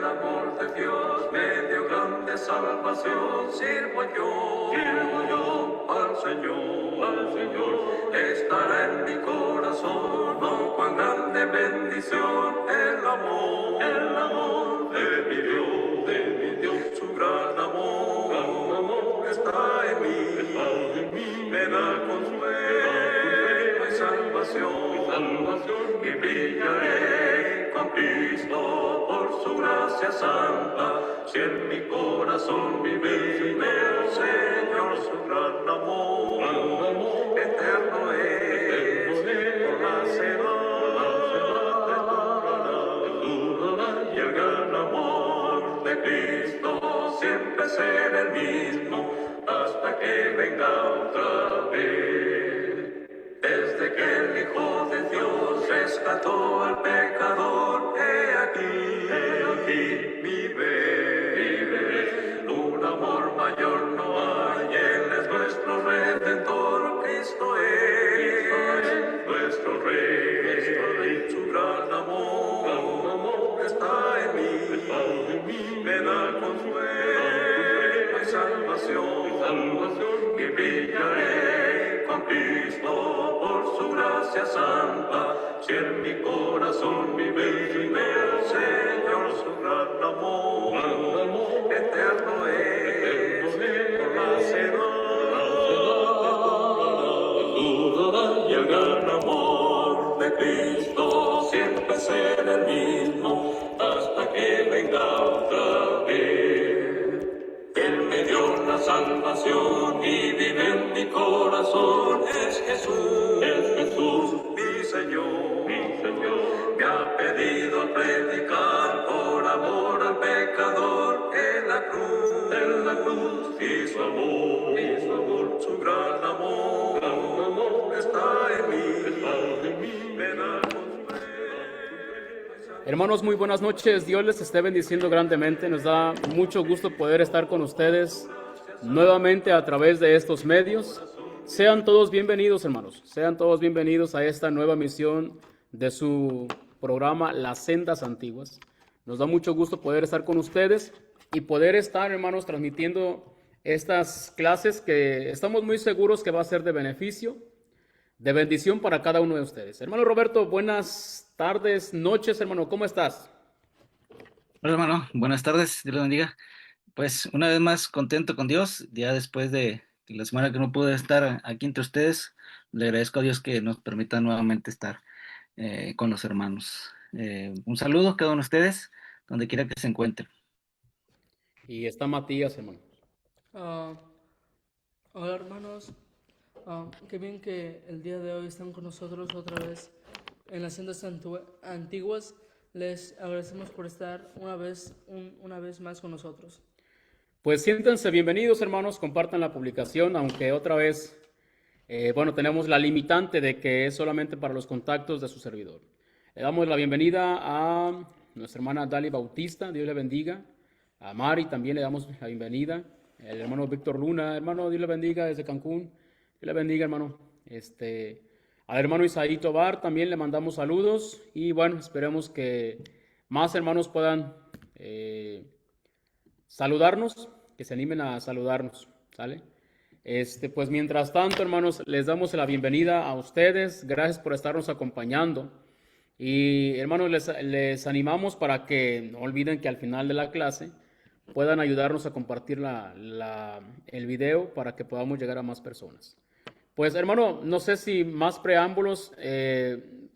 el amor de Dios me dio grande salvación. Sirvo yo al Señor, estará en mi corazón, oh, cuán grande bendición, el amor de mi Dios, su gran amor está en mí, me da consuelo y salvación, y brillaré con Cristo por su gracia santa. Si en mi corazón vive el Señor, su gran amor eterno es, por la sedad y el gran amor de Cristo siempre será el mismo hasta que venga otra vez. Desde que el Hijo de Dios rescató al pecador, he aquí vive. Un amor mayor no hay, Él es nuestro Redentor. Cristo es nuestro Rey, su gran amor está en mí, me da consuelo y salvación, y brillaré con Cristo por su gracia santa. Si en mi corazón vive el Señor, su gran amor eterno es, por la sedad y el gran amor de Cristo siempre será el mismo hasta que venga otra vez. Él me dio la salvación y vive en mi corazón. Es Jesús, mi Señor, me ha pedido predicar por amor al pecador. En la cruz, y su amor, su gran amor está en mí, me da consuelo. Hermanos, muy buenas noches. Dios les esté bendiciendo grandemente. Nos da mucho gusto poder estar con ustedes nuevamente a través de estos medios. Sean todos bienvenidos, hermanos. Sean todos bienvenidos a esta nueva misión de su programa Las Sendas Antiguas. Nos da mucho gusto poder estar con ustedes y poder estar, hermanos, transmitiendo estas clases que estamos muy seguros que va a ser de beneficio, de bendición para cada uno de ustedes. Hermano Roberto, buenas tardes, noches, hermano. ¿Cómo estás? Hola, hermano. Buenas tardes. Dios lo bendiga. Pues una vez más contento con Dios, ya después de la semana que no pude estar aquí entre ustedes, le agradezco a Dios que nos permita nuevamente estar con los hermanos. Un saludo a cada uno de ustedes, donde quiera que se encuentren. Y está Matías, hermano. Hola hermanos, qué bien que el día de hoy están con nosotros otra vez en las sendas antiguas. Les agradecemos por estar una vez más con nosotros. Pues siéntense bienvenidos, hermanos, compartan la publicación, aunque otra vez, tenemos la limitante de que es solamente para los contactos de su servidor. Le damos la bienvenida a nuestra hermana Dali Bautista, Dios le bendiga. A Mari también le damos la bienvenida. El hermano Víctor Luna, hermano, Dios le bendiga desde Cancún. Dios le bendiga, hermano. Al hermano Isaí Tobar también le mandamos saludos. Y bueno, esperemos que más hermanos puedan saludarnos, que se animen a saludarnos, ¿sale? Pues mientras tanto, hermanos, les damos la bienvenida a ustedes. Gracias por estarnos acompañando. Y hermanos, les animamos para que no olviden que al final de la clase puedan ayudarnos a compartir el video para que podamos llegar a más personas. Pues hermano, no sé si más preámbulos,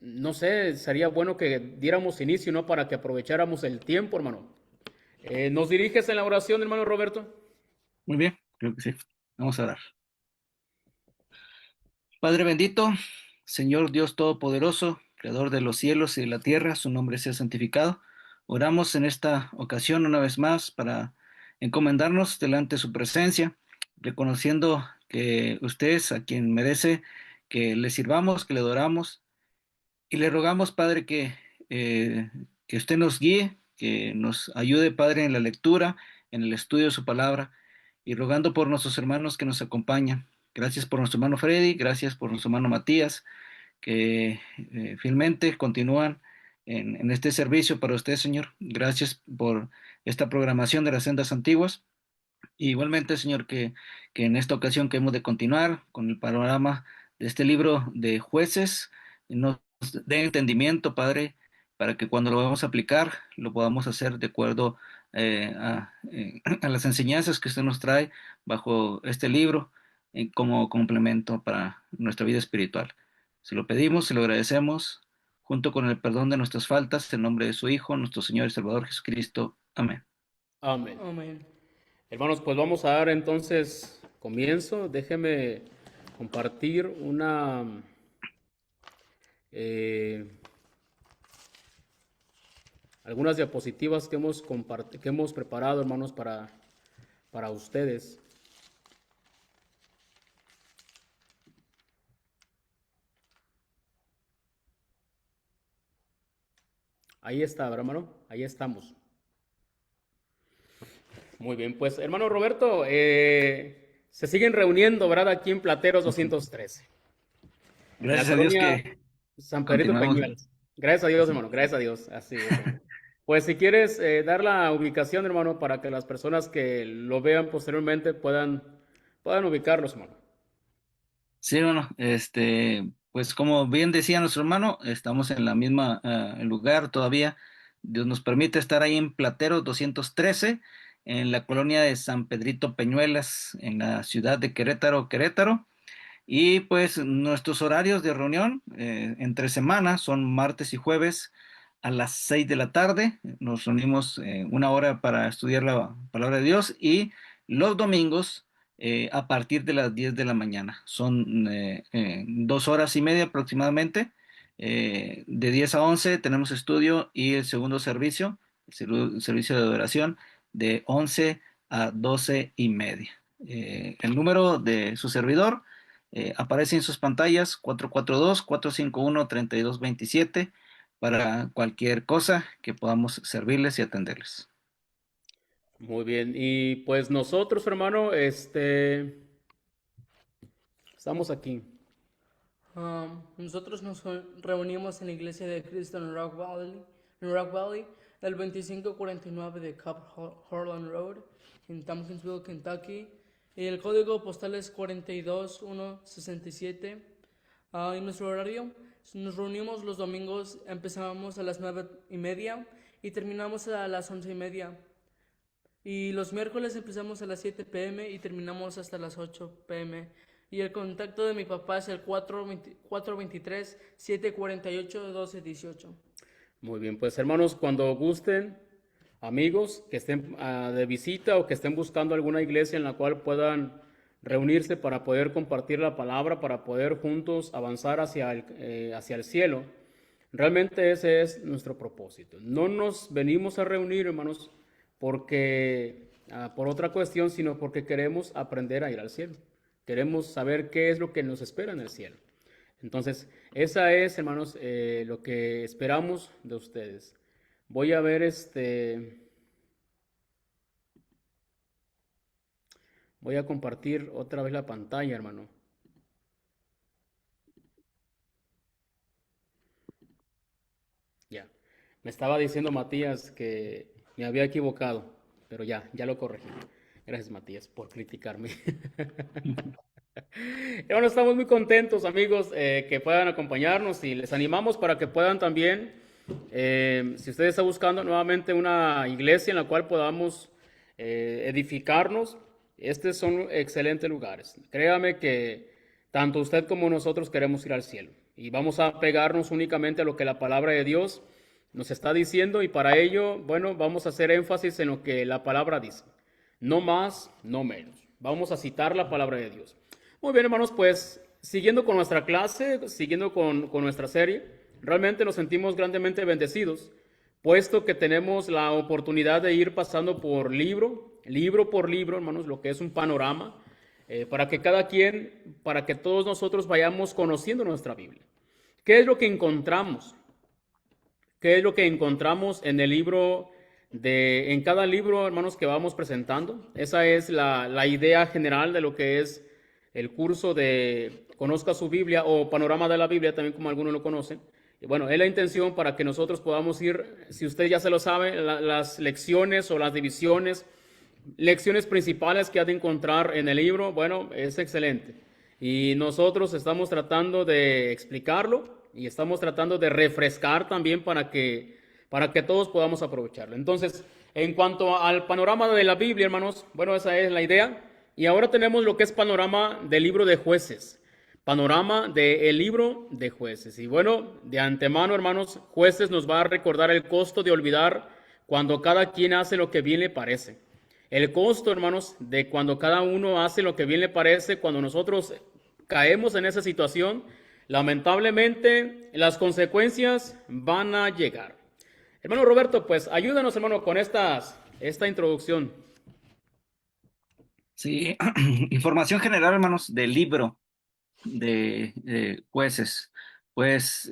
no sé, sería bueno que diéramos inicio, ¿no? Para que aprovecháramos el tiempo, hermano. ¿Nos diriges en la oración, hermano Roberto? Muy bien, creo que sí. Vamos a orar. Padre bendito, Señor Dios Todopoderoso, Creador de los cielos y de la tierra, su nombre sea santificado. Oramos en esta ocasión una vez más para encomendarnos delante de su presencia, reconociendo que usted es a quien merece que le sirvamos, que le adoramos, y le rogamos, Padre, que usted nos guíe, que nos ayude, Padre, en la lectura, en el estudio de su palabra, y rogando por nuestros hermanos que nos acompañan. Gracias por nuestro hermano Freddy, gracias por nuestro hermano Matías, que fielmente continúan en este servicio para usted, Señor. Gracias por esta programación de las sendas antiguas. Y igualmente, Señor, que en esta ocasión que hemos de continuar con el panorama de este libro de Jueces, nos dé entendimiento, Padre, para que cuando lo vamos a aplicar, lo podamos hacer de acuerdo a las enseñanzas que usted nos trae bajo este libro como complemento para nuestra vida espiritual. Se lo pedimos, se lo agradecemos, junto con el perdón de nuestras faltas, en nombre de su Hijo, nuestro Señor y Salvador Jesucristo. Amén. Amén. Amén. Hermanos, pues vamos a dar entonces comienzo. Déjeme compartir eh, algunas diapositivas que hemos preparado, hermanos, para ustedes. Ahí está, hermano, ahí estamos. Muy bien, pues hermano Roberto, se siguen reuniendo, ¿verdad? Aquí en Plateros 213. En la Gracias a Dios colonia que San Pedrito continuamos. Peñuelas. Gracias a Dios, hermano, gracias a Dios. Así es, hermano. Pues si quieres dar la ubicación, hermano, para que las personas que lo vean posteriormente puedan ubicarlos, hermano. Sí, bueno, pues como bien decía nuestro hermano, estamos en la misma lugar todavía. Dios nos permite estar ahí en Plateros 213, en la colonia de San Pedrito Peñuelas, en la ciudad de Querétaro, Querétaro. Y pues nuestros horarios de reunión entre semana son martes y jueves a las 6 de la tarde. Nos reunimos una hora para estudiar la palabra de Dios y los domingos a partir de las 10 de la mañana. Son 2 horas y media aproximadamente. De 10 a 11 tenemos estudio y el segundo servicio, el servicio de adoración, de 11 a 12:30. El número de su servidor aparece en sus pantallas 442-451-3227 para cualquier cosa que podamos servirles y atenderles. Muy bien, y pues nosotros, hermano, estamos aquí. Nosotros nos reunimos en la iglesia de Cristo en Rock Valley, del 2549 de Cup Harlan Road, en Tompkinsville, Kentucky. Y el código postal es 42167. En nuestro horario, nos reunimos los domingos, empezamos a las 9:30 y terminamos a las 11:30. Y los miércoles empezamos a las 7 p.m. y terminamos hasta las 8 p.m. Y el contacto de mi papá es el 423-748-1218. Muy bien, pues hermanos, cuando gusten, amigos que estén de visita o que estén buscando alguna iglesia en la cual puedan reunirse para poder compartir la palabra, para poder juntos avanzar hacia el cielo, realmente ese es nuestro propósito. No nos venimos a reunir, hermanos, porque por otra cuestión, sino porque queremos aprender a ir al cielo. Queremos saber qué es lo que nos espera en el cielo. Entonces, esa es, hermanos, lo que esperamos de ustedes. Voy a ver voy a compartir otra vez la pantalla, hermano. Ya. Me estaba diciendo Matías que me había equivocado, pero ya lo corregí. Gracias, Matías, por criticarme. Bueno, estamos muy contentos, amigos, que puedan acompañarnos y les animamos para que puedan también, si usted está buscando nuevamente una iglesia en la cual podamos edificarnos, estos son excelentes lugares. Créame que tanto usted como nosotros queremos ir al cielo y vamos a pegarnos únicamente a lo que la palabra de Dios nos está diciendo y para ello, bueno, vamos a hacer énfasis en lo que la palabra dice. No más, no menos. Vamos a citar la palabra de Dios. Muy bien, hermanos, pues siguiendo con nuestra clase, siguiendo con nuestra serie, realmente nos sentimos grandemente bendecidos, puesto que tenemos la oportunidad de ir pasando por libro por libro, hermanos, lo que es un panorama, para que para que todos nosotros vayamos conociendo nuestra Biblia. ¿Qué es lo que encontramos? ¿Qué es lo que encontramos en el libro en cada libro, hermanos, que vamos presentando? Esa es la idea general de lo que es el curso de Conozca su Biblia o Panorama de la Biblia, también como algunos lo conocen. Y bueno, es la intención para que nosotros podamos ir, si usted ya se lo sabe, las lecciones o las divisiones, lecciones principales que ha de encontrar en el libro, bueno, es excelente. Y nosotros estamos tratando de explicarlo y estamos tratando de refrescar también para que todos podamos aprovecharlo. Entonces, en cuanto al panorama de la Biblia, hermanos, bueno, esa es la idea. Y ahora tenemos lo que es panorama del libro de Jueces. Panorama del libro de Jueces. Y bueno, de antemano, hermanos, Jueces nos va a recordar el costo de olvidar cuando cada quien hace lo que bien le parece. El costo, hermanos, de cuando cada uno hace lo que bien le parece, cuando nosotros caemos en esa situación, lamentablemente las consecuencias van a llegar. Hermano Roberto, pues ayúdanos, hermano, con esta introducción. Sí, información general, hermanos, del libro de Jueces. Pues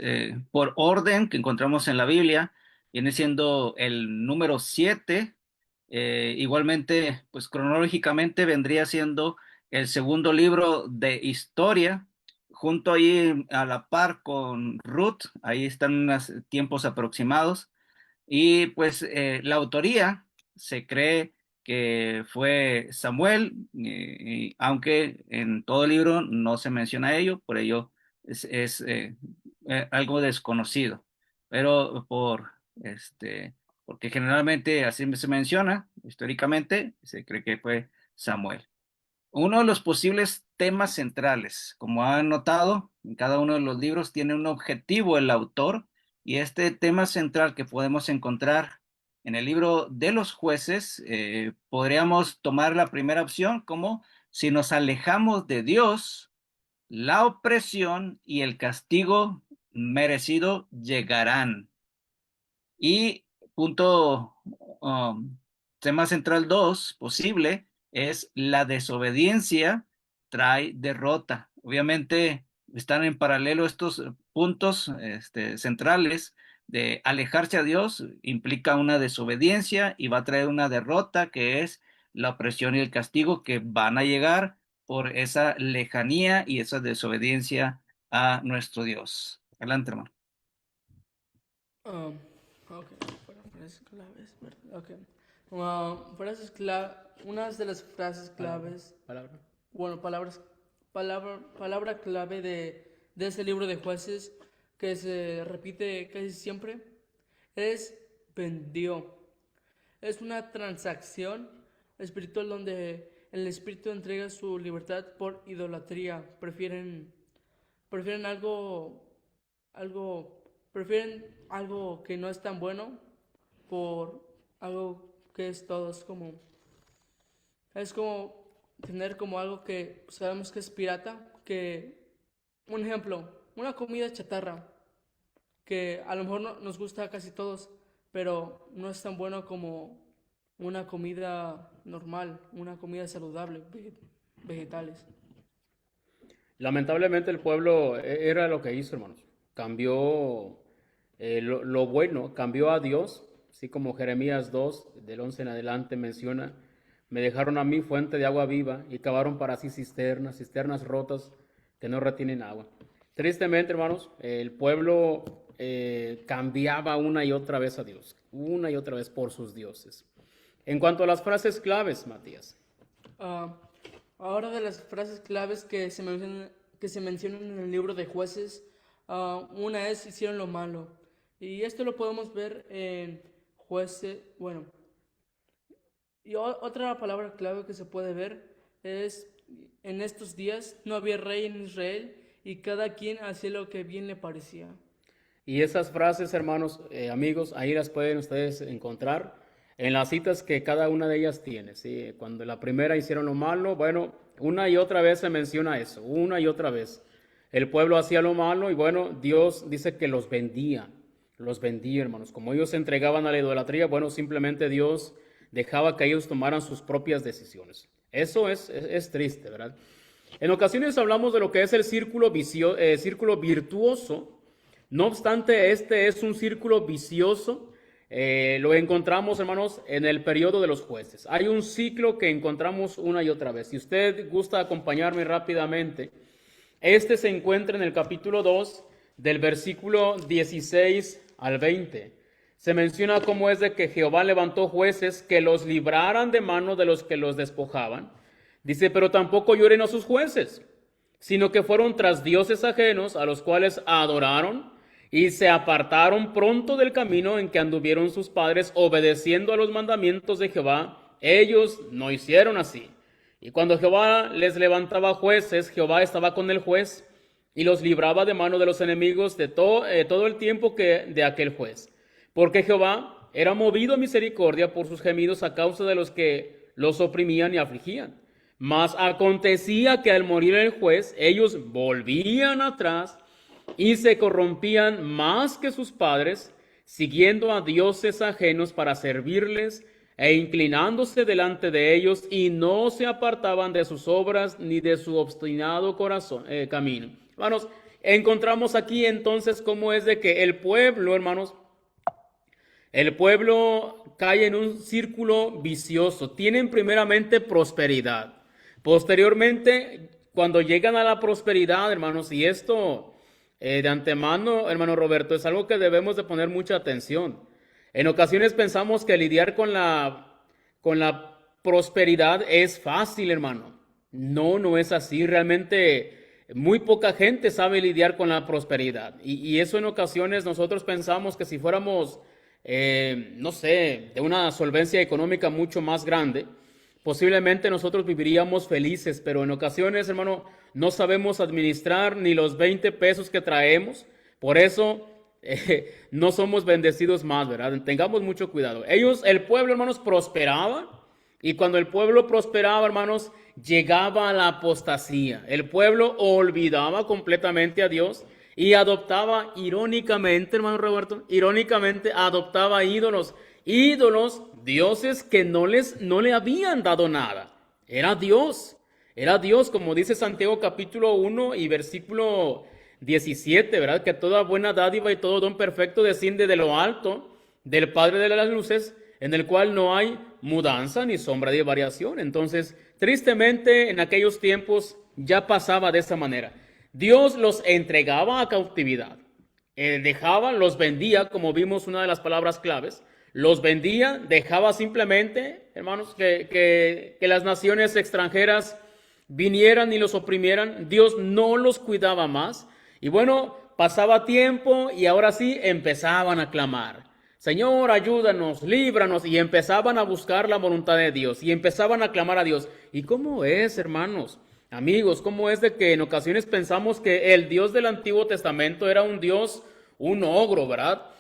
por orden que encontramos en la Biblia, viene siendo el número 7. Igualmente, pues cronológicamente vendría siendo el segundo libro de historia, junto ahí a la par con Ruth. Ahí están unos tiempos aproximados. Y pues la autoría se cree que fue Samuel, aunque en todo el libro no se menciona ello, por ello es algo desconocido. Pero porque generalmente así se menciona, históricamente se cree que fue Samuel. Uno de los posibles temas centrales, como han notado, en cada uno de los libros tiene un objetivo el autor, y este tema central que podemos encontrar en el libro de los Jueces, podríamos tomar la primera opción como: si nos alejamos de Dios, la opresión y el castigo merecido llegarán. Y punto, tema central 2, posible, es la desobediencia trae derrota. Obviamente están en paralelo estos puntos centrales. De alejarse a Dios implica una desobediencia y va a traer una derrota, que es la opresión y el castigo que van a llegar por esa lejanía y esa desobediencia a nuestro Dios. Adelante, hermano. Ok, bueno, frases claves, ¿verdad? Ok. Unas de las frases claves, Palabra. bueno, palabra clave de este libro de Jueces, que se repite casi siempre, es vendió. Es una transacción espiritual donde el espíritu entrega su libertad por idolatría. Prefieren prefieren algo que no es tan bueno por algo que es todo. Es como tener como algo que sabemos que es pirata, un ejemplo, una comida chatarra, que a lo mejor nos gusta a casi todos, pero no es tan bueno como una comida normal, una comida saludable, vegetales. Lamentablemente el pueblo era lo que hizo, hermanos. Cambió lo bueno, cambió a Dios, así como Jeremías 2, del 11 en adelante menciona: me dejaron a mí fuente de agua viva y cavaron para sí cisternas rotas que no retienen agua. Tristemente, hermanos, el pueblo cambiaba una y otra vez a Dios, una y otra vez por sus dioses. En cuanto a las frases claves, Matías. Ahora, de las frases claves que se mencionan en el libro de Jueces, una es: hicieron lo malo. Y esto lo podemos ver en Jueces, bueno. Y otra palabra clave que se puede ver es: en estos días no había rey en Israel y cada quien hacía lo que bien le parecía. Y esas frases, hermanos, amigos, ahí las pueden ustedes encontrar en las citas que cada una de ellas tiene, ¿sí? Cuando la primera hicieron lo malo, bueno, una y otra vez se menciona eso, una y otra vez. El pueblo hacía lo malo y bueno, Dios dice que los vendía, hermanos. Como ellos se entregaban a la idolatría, bueno, simplemente Dios dejaba que ellos tomaran sus propias decisiones. Eso es triste, ¿verdad? En ocasiones hablamos de lo que es el círculo virtuoso. No obstante, este es un círculo vicioso. Lo encontramos, hermanos, en el periodo de los jueces. Hay un ciclo que encontramos una y otra vez. Si usted gusta acompañarme rápidamente, este se encuentra en el capítulo 2 del versículo 16 al 20. Se menciona cómo es de que Jehová levantó jueces que los libraran de mano de los que los despojaban. Dice, pero tampoco lloren a sus jueces, sino que fueron tras dioses ajenos a los cuales adoraron y se apartaron pronto del camino en que anduvieron sus padres, obedeciendo a los mandamientos de Jehová. Ellos no hicieron así. Y cuando Jehová les levantaba jueces, Jehová estaba con el juez y los libraba de mano de los enemigos de todo el tiempo que de aquel juez. Porque Jehová era movido a misericordia por sus gemidos a causa de los que los oprimían y afligían. Mas acontecía que al morir el juez, ellos volvían atrás y se corrompían más que sus padres, siguiendo a dioses ajenos para servirles e inclinándose delante de ellos, y no se apartaban de sus obras ni de su obstinado camino. Hermanos, encontramos aquí entonces cómo es de que el pueblo, hermanos, el pueblo cae en un círculo vicioso. Tienen primeramente prosperidad. Posteriormente, cuando llegan a la prosperidad, hermanos, y esto de antemano, hermano Roberto, es algo que debemos de poner mucha atención. En ocasiones pensamos que lidiar con la prosperidad es fácil, hermano. No, no es así. Realmente muy poca gente sabe lidiar con la prosperidad. Y eso en ocasiones nosotros pensamos que si fuéramos, no sé, de una solvencia económica mucho más grande, posiblemente nosotros viviríamos felices, pero en ocasiones, hermano, no sabemos administrar ni los 20 pesos que traemos. Por eso no somos bendecidos más, ¿verdad? Tengamos mucho cuidado. El pueblo, hermanos, prosperaba, y cuando el pueblo prosperaba, hermanos, llegaba a la apostasía. El pueblo olvidaba completamente a Dios y adoptaba irónicamente, hermano Roberto, irónicamente adoptaba ídolos, dioses que no le habían dado nada. Era Dios, como dice Santiago capítulo 1 y versículo 17, ¿verdad? Que toda buena dádiva y todo don perfecto desciende de lo alto, del Padre de las luces, en el cual no hay mudanza ni sombra de variación. Entonces, tristemente, en aquellos tiempos ya pasaba de esa manera. Dios los entregaba a cautividad, los vendía, como vimos una de las palabras claves, los vendía, dejaba simplemente, hermanos, que las naciones extranjeras vinieran y los oprimieran. Dios no los cuidaba más. Y bueno, pasaba tiempo y ahora sí empezaban a clamar: Señor, ayúdanos, líbranos, y empezaban a buscar la voluntad de Dios y empezaban a clamar a Dios. ¿Y cómo es, hermanos, amigos, cómo es de que en ocasiones pensamos que el Dios del Antiguo Testamento era un Dios, un ogro, ¿verdad?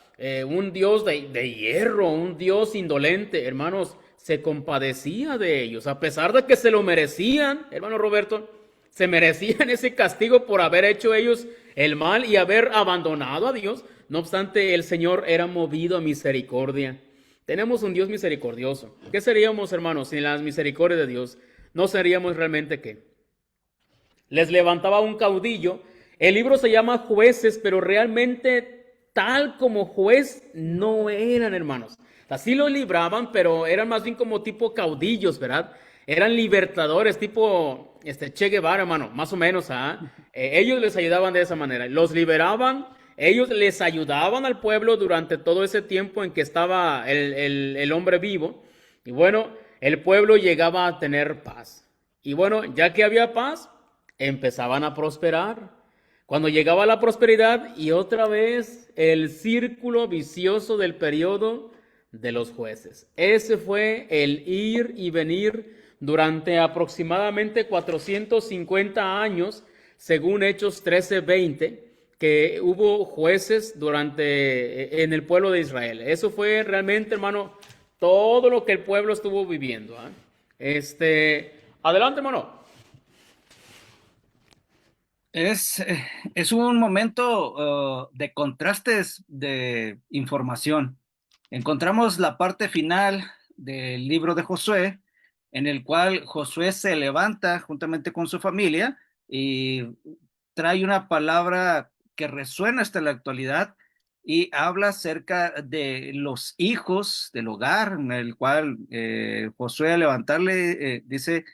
Un Dios de hierro, un Dios indolente? Hermanos, se compadecía de ellos, a pesar de que se lo merecían, hermano Roberto, se merecían ese castigo por haber hecho ellos el mal y haber abandonado a Dios. No obstante, el Señor era movido a misericordia. Tenemos un Dios misericordioso. ¿Qué seríamos, hermanos, sin las misericordias de Dios? No seríamos realmente ¿qué? Les levantaba un caudillo. El libro se llama Jueces, pero realmente tal como juez no eran, hermanos. Así lo libraban, pero eran más bien como tipo caudillos, ¿verdad? Eran libertadores, tipo Che Guevara, hermano, más o menos. Ellos les ayudaban de esa manera. Los liberaban, ellos les ayudaban al pueblo durante todo ese tiempo en que estaba el hombre vivo. Y bueno, el pueblo llegaba a tener paz. Y bueno, ya que había paz, empezaban a prosperar. Cuando llegaba la prosperidad, y otra vez el círculo vicioso del periodo de los jueces. Ese fue el ir y venir durante aproximadamente 450 años, según Hechos 13:20, que hubo jueces en el pueblo de Israel. Eso fue realmente, hermano, todo lo que el pueblo estuvo viviendo. Adelante, hermano. Es un momento de contrastes de información. Encontramos la parte final del libro de Josué, en el cual Josué se levanta juntamente con su familia y trae una palabra que resuena hasta la actualidad y habla acerca de los hijos del hogar, en el cual Josué al levantarle dice: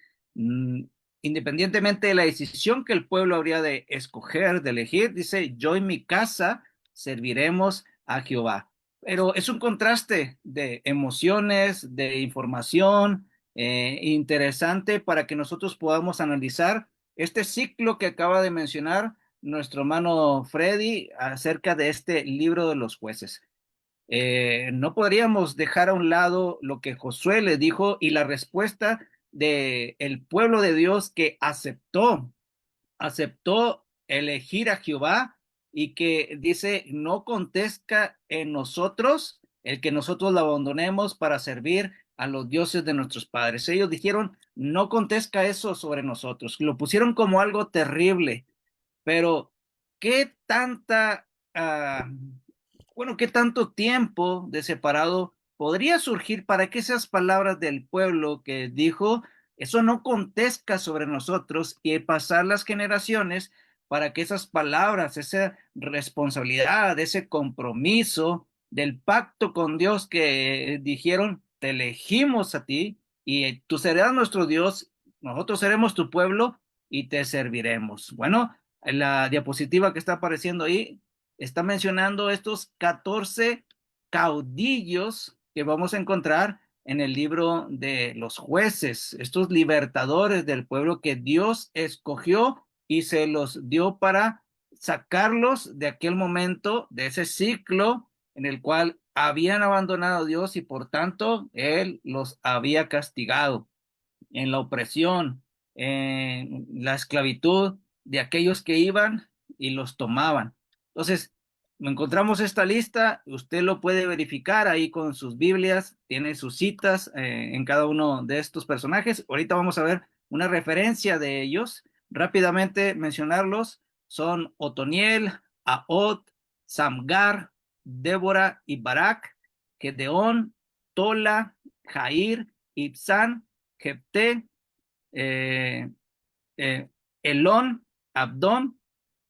independientemente de la decisión que el pueblo habría de escoger, de elegir, dice, yo y mi casa serviremos a Jehová. Pero es un contraste de emociones, de información interesante para que nosotros podamos analizar este ciclo que acaba de mencionar nuestro hermano Freddy acerca de este libro de los jueces. No podríamos dejar a un lado lo que Josué le dijo y la respuesta del pueblo de Dios que aceptó elegir a Jehová y que dice, no contesta en nosotros el que nosotros lo abandonemos para servir a los dioses de nuestros padres. Ellos dijeron, no contesta eso sobre nosotros. Lo pusieron como algo terrible, pero ¿qué tanta qué tanto tiempo de separado podría surgir para que esas palabras del pueblo que dijo, eso no contesta sobre nosotros y pasar las generaciones para que esas palabras, esa responsabilidad, ese compromiso del pacto con Dios que dijeron, te elegimos a ti y tú serás nuestro Dios, nosotros seremos tu pueblo y te serviremos? Bueno, en la diapositiva que está apareciendo ahí, está mencionando estos 14 caudillos que vamos a encontrar en el libro de los jueces, estos libertadores del pueblo que Dios escogió y se los dio para sacarlos de aquel momento, de ese ciclo en el cual habían abandonado a Dios y por tanto Él los había castigado en la opresión, en la esclavitud de aquellos que iban y los tomaban. Entonces, encontramos esta lista, usted lo puede verificar ahí con sus Biblias, tiene sus citas en cada uno de estos personajes. Ahorita vamos a ver una referencia de ellos. Rápidamente mencionarlos, son Otoniel, Ahod, Samgar, Débora y Barak, Gedeón, Tola, Jair, Ibzán, Jepté, eh, Elón, Abdón,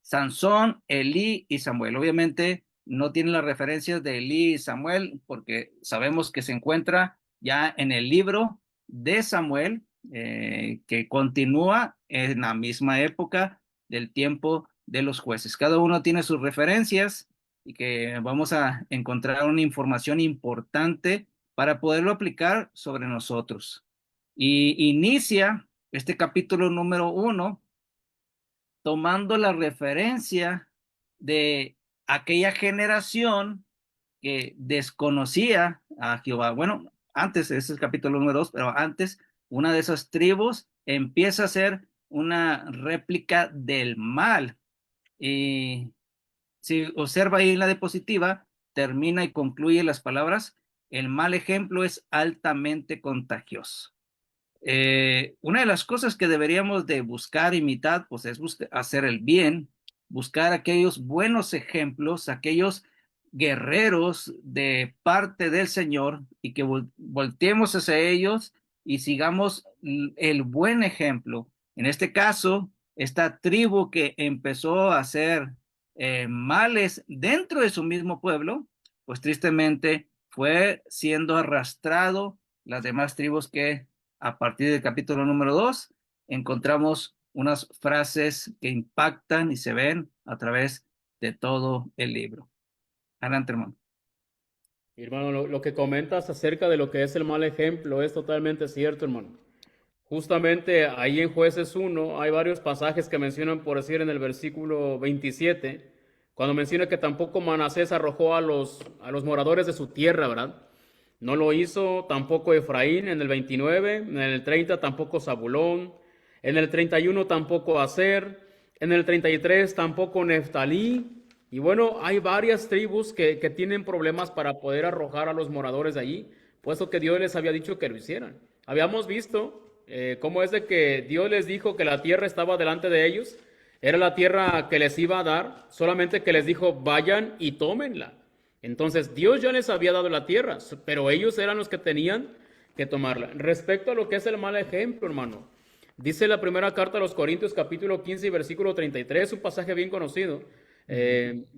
Sansón, Elí y Samuel. Obviamente no tienen las referencias de Elí y Samuel porque sabemos que se encuentra ya en el libro de Samuel, que continúa en la misma época del tiempo de los jueces. Cada uno tiene sus referencias y que vamos a encontrar una información importante para poderlo aplicar sobre nosotros. Y inicia este capítulo número 1 tomando la referencia de aquella generación que desconocía a Jehová. Bueno, antes, ese es el capítulo número 2, pero antes, una de esas tribus empieza a ser una réplica del mal. Y si observa ahí en la diapositiva, termina y concluye las palabras, el mal ejemplo es altamente contagioso. Una de las cosas que deberíamos de buscar imitar, pues es hacer el bien, buscar aquellos buenos ejemplos, aquellos guerreros de parte del Señor y que volteemos hacia ellos y sigamos el buen ejemplo. En este caso, esta tribu que empezó a hacer males dentro de su mismo pueblo, pues tristemente fue siendo arrastrado las demás tribus que a partir del capítulo número 2 encontramos unas frases que impactan y se ven a través de todo el libro. Adelante, hermano. Hermano, lo que comentas acerca de lo que es el mal ejemplo es totalmente cierto, hermano. Justamente ahí en Jueces 1 hay varios pasajes que mencionan, por decir, en el versículo 27, cuando menciona que tampoco Manasés arrojó a los moradores de su tierra, ¿verdad? No lo hizo tampoco Efraín en el 29, en el 30 tampoco Zabulón, en el 31 tampoco Aser, en el 33 tampoco Neftalí. Y bueno, hay varias tribus que tienen problemas para poder arrojar a los moradores de allí, puesto que Dios les había dicho que lo hicieran. Habíamos visto cómo es de que Dios les dijo que la tierra estaba delante de ellos, era la tierra que les iba a dar, solamente que les dijo vayan y tómenla. Entonces Dios ya les había dado la tierra, pero ellos eran los que tenían que tomarla. Respecto a lo que es el mal ejemplo, hermano, dice la primera carta a los Corintios capítulo 15 y versículo 33, un pasaje bien conocido.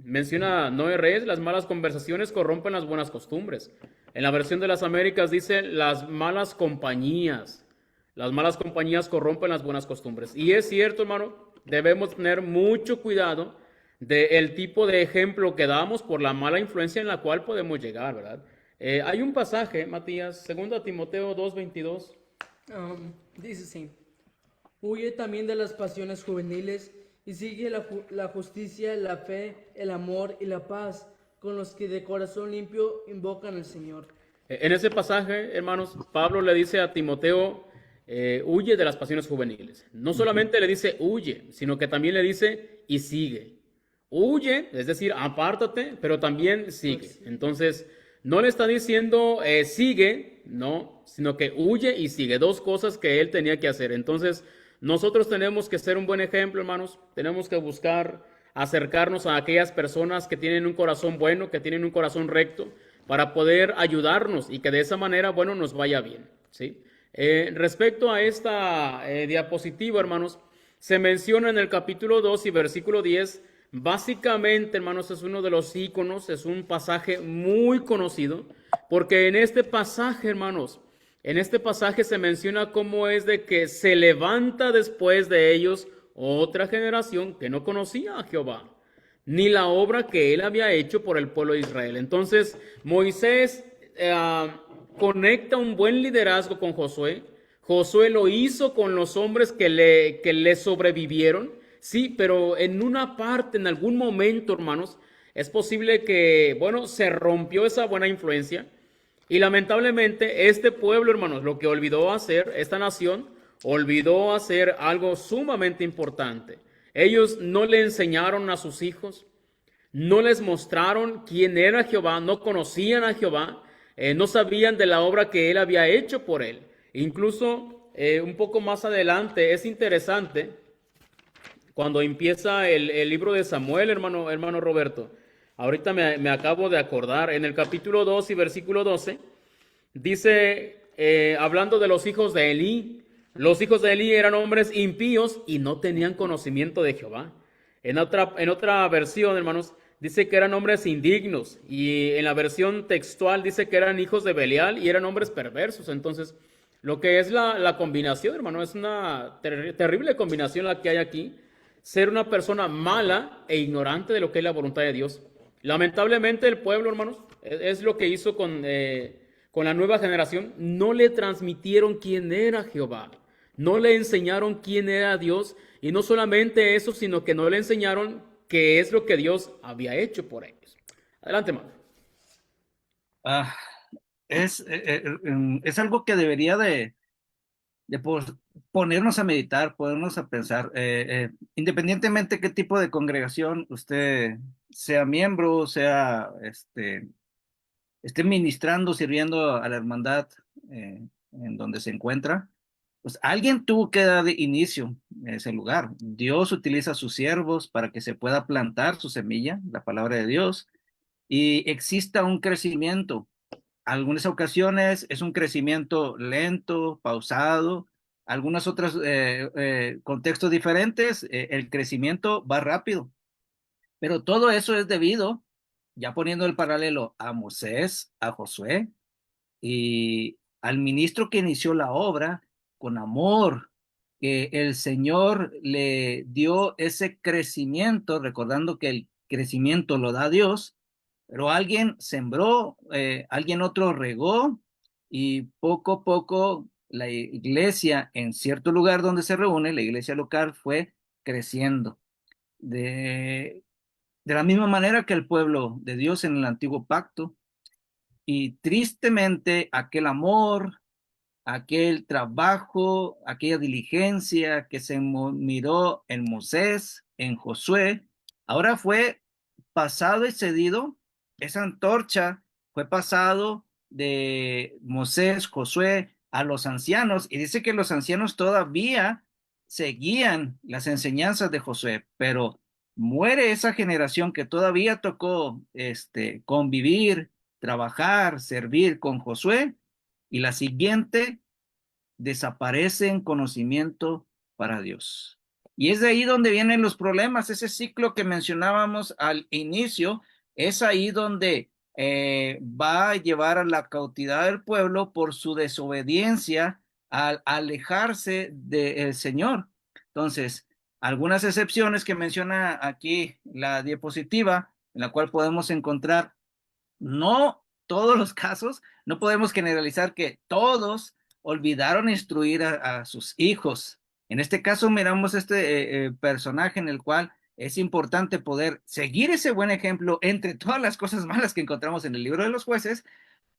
Menciona, no erréis, las malas conversaciones corrompen las buenas costumbres. En la versión de las Américas dice las malas compañías. Las malas compañías corrompen las buenas costumbres. Y es cierto, hermano, debemos tener mucho cuidado del tipo de ejemplo que damos por la mala influencia en la cual podemos llegar, ¿verdad? Hay un pasaje, Matías, 2 Timoteo 2:22. Dice así: huye también de las pasiones juveniles y sigue la justicia, la fe, el amor y la paz con los que de corazón limpio invocan al Señor. En ese pasaje, hermanos, Pablo le dice a Timoteo, huye de las pasiones juveniles. No solamente le dice huye, sino que también le dice y sigue. Huye, es decir, apártate, pero también sigue. Entonces, no le está diciendo sigue, no, sino que huye y sigue. Dos cosas que él tenía que hacer. Entonces, nosotros tenemos que ser un buen ejemplo, hermanos. Tenemos que buscar acercarnos a aquellas personas que tienen un corazón bueno, que tienen un corazón recto, para poder ayudarnos y que de esa manera, bueno, nos vaya bien, ¿sí? Respecto a esta diapositiva, hermanos, se menciona en el capítulo 2 y versículo 10, básicamente, hermanos, es uno de los íconos, es un pasaje muy conocido, porque en este pasaje, hermanos, en este pasaje se menciona cómo es de que se levanta después de ellos otra generación que no conocía a Jehová, ni la obra que él había hecho por el pueblo de Israel. Entonces, Moisés conecta un buen liderazgo con Josué. Josué lo hizo con los hombres que le sobrevivieron, sí, pero en una parte, en algún momento, hermanos, es posible que, bueno, se rompió esa buena influencia. Y lamentablemente este pueblo, hermanos, lo que olvidó hacer, esta nación, olvidó hacer algo sumamente importante. Ellos no le enseñaron a sus hijos, no les mostraron quién era Jehová, no conocían a Jehová, no sabían de la obra que él había hecho por él. Incluso un poco más adelante es interesante cuando empieza el libro de Samuel, hermano Roberto. Ahorita me acabo de acordar, en el capítulo 2 y versículo 12, dice, hablando de los hijos de Elí, los hijos de Elí eran hombres impíos y no tenían conocimiento de Jehová. En otra versión, hermanos, dice que eran hombres indignos, y en la versión textual dice que eran hijos de Belial y eran hombres perversos. Entonces, lo que es la combinación, hermano, es una terrible combinación la que hay aquí. Ser una persona mala e ignorante de lo que es la voluntad de Dios. Lamentablemente el pueblo, hermanos, es lo que hizo con la nueva generación. No le transmitieron quién era Jehová. No le enseñaron quién era Dios. Y no solamente eso, sino que no le enseñaron qué es lo que Dios había hecho por ellos. Adelante, hermano. Ah, es algo que debería de ponernos a meditar, ponernos a pensar, independientemente qué tipo de congregación usted sea miembro, sea esté ministrando, sirviendo a la hermandad en donde se encuentra, pues alguien tuvo que dar inicio a ese lugar. Dios utiliza a sus siervos para que se pueda plantar su semilla, la palabra de Dios, y exista un crecimiento. Algunas ocasiones es un crecimiento lento, pausado. Algunas otras contextos diferentes, el crecimiento va rápido. Pero todo eso es debido, ya poniendo el paralelo a Moisés, a Josué y al ministro que inició la obra con amor, que el Señor le dio ese crecimiento, recordando que el crecimiento lo da Dios, pero alguien sembró, alguien otro regó, y poco a poco la iglesia en cierto lugar donde se reúne, la iglesia local, fue creciendo. De la misma manera que el pueblo de Dios en el antiguo pacto, y tristemente aquel amor, aquel trabajo, aquella diligencia que se miró en Moisés, en Josué, ahora fue pasado y cedido. Esa antorcha fue pasado de Moisés, Josué, a los ancianos, y dice que los ancianos todavía seguían las enseñanzas de Josué, pero muere esa generación que todavía tocó convivir, trabajar, servir con Josué, y la siguiente desaparece en conocimiento para Dios. Y es de ahí donde vienen los problemas. Ese ciclo que mencionábamos al inicio, es ahí donde va a llevar a la cautividad del pueblo por su desobediencia al alejarse del Señor. Entonces, algunas excepciones que menciona aquí la diapositiva, en la cual podemos encontrar, no todos los casos, no podemos generalizar que todos olvidaron instruir a sus hijos. En este caso miramos este personaje en el cual es importante poder seguir ese buen ejemplo entre todas las cosas malas que encontramos en el libro de los jueces.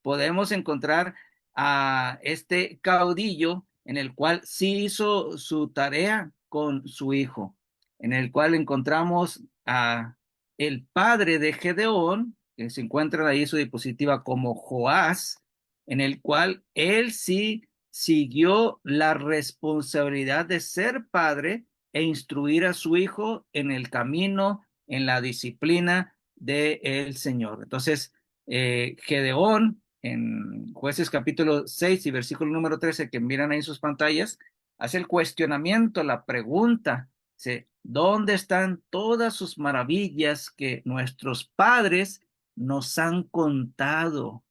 Podemos encontrar a este caudillo en el cual sí hizo su tarea con su hijo, en el cual encontramos a el padre de Gedeón, que se encuentra ahí su diapositiva como Joás, en el cual él sí siguió la responsabilidad de ser padre e instruir a su hijo en el camino, en la disciplina del Señor. Entonces, Gedeón, en Jueces capítulo 6 y versículo número 13, que miran ahí en sus pantallas, hace el cuestionamiento, la pregunta, dice, ¿dónde están todas sus maravillas que nuestros padres nos han contado?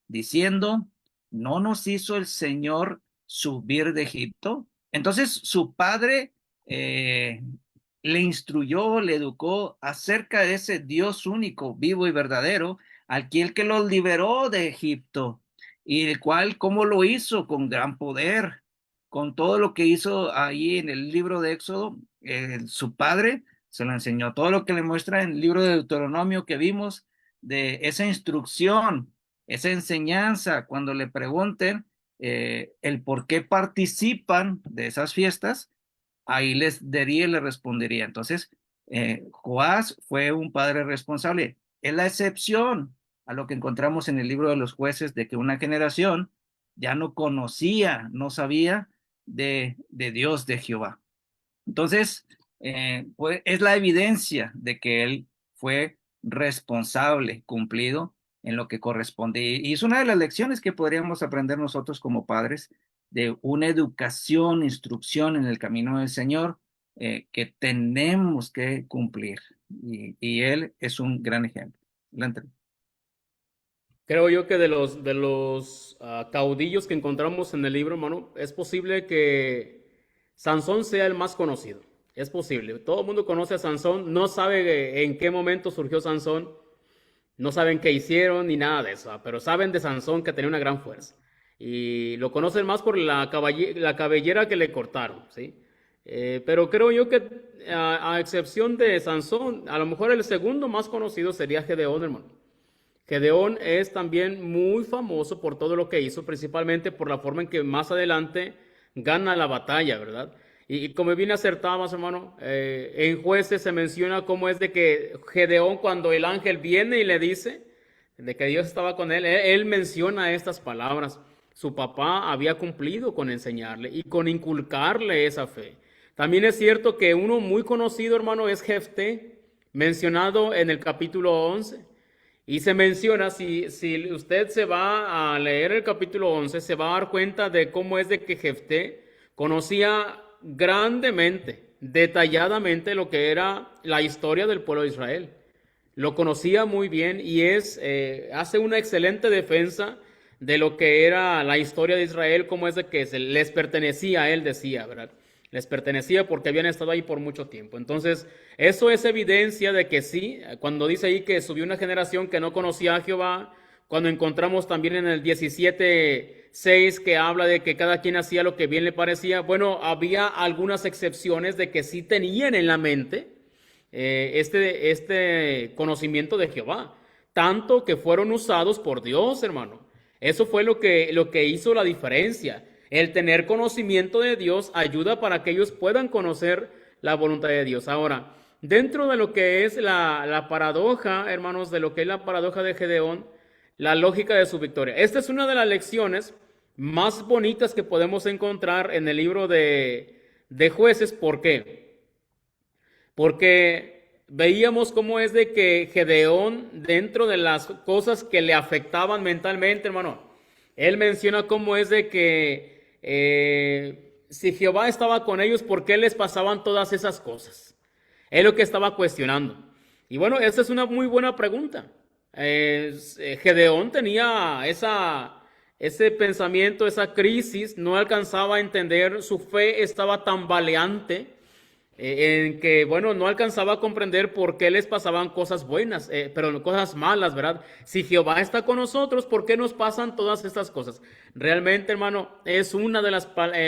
Diciendo, ¿no nos hizo el Señor subir de Egipto? Entonces su padre le instruyó, le educó acerca de ese Dios único, vivo y verdadero, aquel que los liberó de Egipto, y el cual, ¿cómo lo hizo? Con gran poder, con todo lo que hizo ahí en el libro de Éxodo, su padre se lo enseñó, todo lo que le muestra en el libro de Deuteronomio que vimos, de esa instrucción, esa enseñanza, cuando le pregunten el por qué participan de esas fiestas, ahí les daría y les respondería. Entonces, Joás fue un padre responsable. Es la excepción a lo que encontramos en el libro de los jueces, de que una generación ya no conocía, no sabía de Dios, de Jehová. Entonces, pues, es la evidencia de que él fue responsable, cumplido en lo que corresponde. Y es una de las lecciones que podríamos aprender nosotros como padres, de una educación, instrucción en el camino del Señor, que tenemos que cumplir. Y él es un gran ejemplo. Adelante. Creo yo que de los caudillos que encontramos en el libro, hermano, es posible que Sansón sea el más conocido. Es posible. Todo el mundo conoce a Sansón, no sabe en qué momento surgió Sansón, no saben qué hicieron ni nada de eso, pero saben de Sansón que tenía una gran fuerza. Y lo conocen más por la cabellera que le cortaron, ¿sí? Pero creo yo que a excepción de Sansón, a lo mejor el segundo más conocido sería Gedeón, hermano. Gedeón es también muy famoso por todo lo que hizo, principalmente por la forma en que más adelante gana la batalla, ¿verdad? Y como bien acertabas, hermano, en Jueces se menciona cómo es de que Gedeón, cuando el ángel viene y le dice de que Dios estaba con él menciona estas palabras. Su papá había cumplido con enseñarle y con inculcarle esa fe. También es cierto que uno muy conocido, hermano, es Jefté, mencionado en el capítulo 11. Y se menciona, si usted se va a leer el capítulo 11, se va a dar cuenta de cómo es de que Jefté conocía grandemente, detalladamente lo que era la historia del pueblo de Israel. Lo conocía muy bien y hace una excelente defensa de lo que era la historia de Israel, cómo es de que les pertenecía, él decía, ¿verdad? Les pertenecía porque habían estado ahí por mucho tiempo. Entonces, eso es evidencia de que sí, cuando dice ahí que subió una generación que no conocía a Jehová, cuando encontramos también en el 17:6 que habla de que cada quien hacía lo que bien le parecía, bueno, había algunas excepciones de que sí tenían en la mente este conocimiento de Jehová, tanto que fueron usados por Dios, hermano. Eso fue lo que hizo la diferencia. El tener conocimiento de Dios ayuda para que ellos puedan conocer la voluntad de Dios. Ahora, dentro de lo que es la paradoja, hermanos, de lo que es la paradoja de Gedeón, la lógica de su victoria. Esta es una de las lecciones más bonitas que podemos encontrar en el libro de Jueces. ¿Por qué? Porque veíamos cómo es de que Gedeón, dentro de las cosas que le afectaban mentalmente, hermano, él menciona cómo es de que si Jehová estaba con ellos, ¿por qué les pasaban todas esas cosas? Es lo que estaba cuestionando. Y bueno, esa es una muy buena pregunta. Gedeón tenía ese pensamiento, esa crisis, no alcanzaba a entender, su fe estaba tambaleante en que, bueno, no alcanzaba a comprender por qué les pasaban cosas buenas, pero cosas malas, ¿verdad? Si Jehová está con nosotros, ¿por qué nos pasan todas estas cosas? Realmente, hermano, es una de las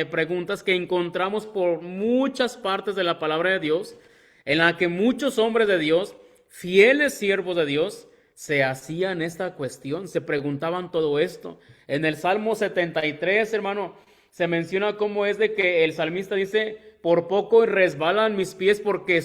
preguntas que encontramos por muchas partes de la palabra de Dios, en la que muchos hombres de Dios, fieles siervos de Dios, se hacían esta cuestión, se preguntaban todo esto. En el Salmo 73, hermano, se menciona cómo es de que el salmista dice: por poco resbalan mis pies porque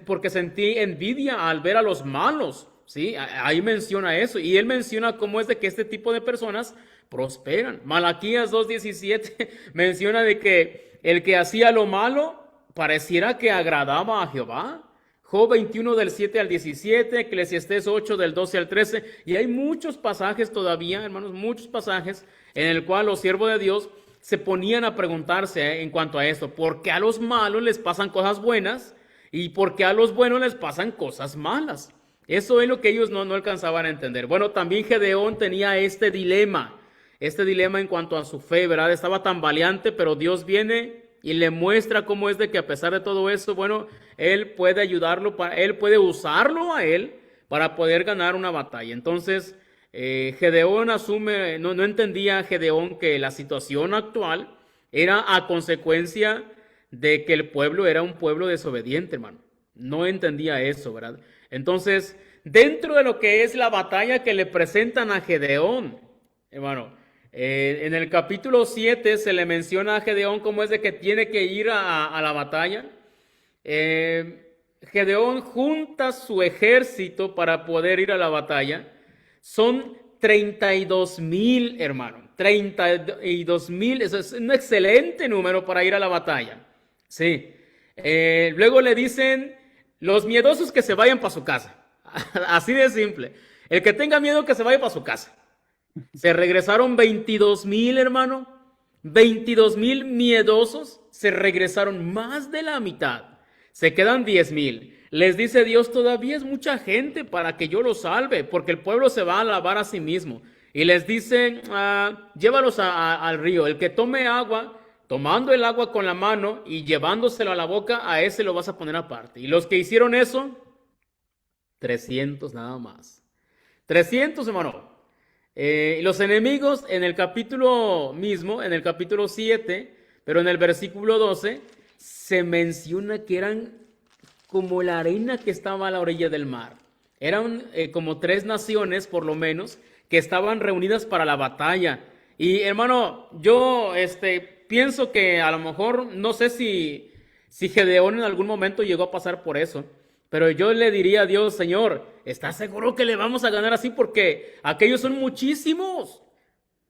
porque sentí envidia al ver a los malos. ¿Sí? Ahí menciona eso. Y él menciona cómo es de que este tipo de personas prosperan. Malaquías 2:17 menciona de que el que hacía lo malo pareciera que agradaba a Jehová. Job 21 del 7 al 17, Eclesiastés 8 del 12 al 13, y hay muchos pasajes todavía, hermanos, muchos pasajes en el cual los siervos de Dios se ponían a preguntarse en cuanto a esto: ¿por qué a los malos les pasan cosas buenas y por qué a los buenos les pasan cosas malas? Eso es lo que ellos no alcanzaban a entender. Bueno, también Gedeón tenía este dilema en cuanto a su fe, ¿verdad? Estaba tambaleante, pero Dios viene y le muestra cómo es de que a pesar de todo eso, bueno, él puede ayudarlo, él puede usarlo a él para poder ganar una batalla. Entonces, Gedeón asume, no entendía Gedeón que la situación actual era a consecuencia de que el pueblo era un pueblo desobediente, hermano. No entendía eso, ¿verdad? Entonces, dentro de lo que es la batalla que le presentan a Gedeón, hermano, en el capítulo 7 se le menciona a Gedeón cómo es de que tiene que ir a la batalla. Gedeón junta su ejército para poder ir a la batalla. Son 32,000, hermano. 32,000, eso es un excelente número para ir a la batalla. Sí. Luego le dicen: los miedosos que se vayan para su casa. Así de simple. El que tenga miedo que se vaya para su casa. Se regresaron 22,000, hermano. 22,000 miedosos. Se regresaron más de la mitad. Se quedan 10,000. Les dice Dios: todavía es mucha gente para que yo los salve, porque el pueblo se va a lavar a sí mismo. Y les dice: llévalos al río. El que tome agua, tomando el agua con la mano y llevándoselo a la boca, a ese lo vas a poner aparte. Y los que hicieron eso, 300 nada más. 300, hermano. Los enemigos en el capítulo mismo, en el capítulo 7, pero en el versículo 12, se menciona que eran como la arena que estaba a la orilla del mar. Eran como 3 naciones, por lo menos, que estaban reunidas para la batalla. Y hermano, yo pienso que a lo mejor, no sé si Gedeón en algún momento llegó a pasar por eso, pero yo le diría a Dios: Señor, ¿estás seguro que le vamos a ganar así? Porque aquellos son muchísimos.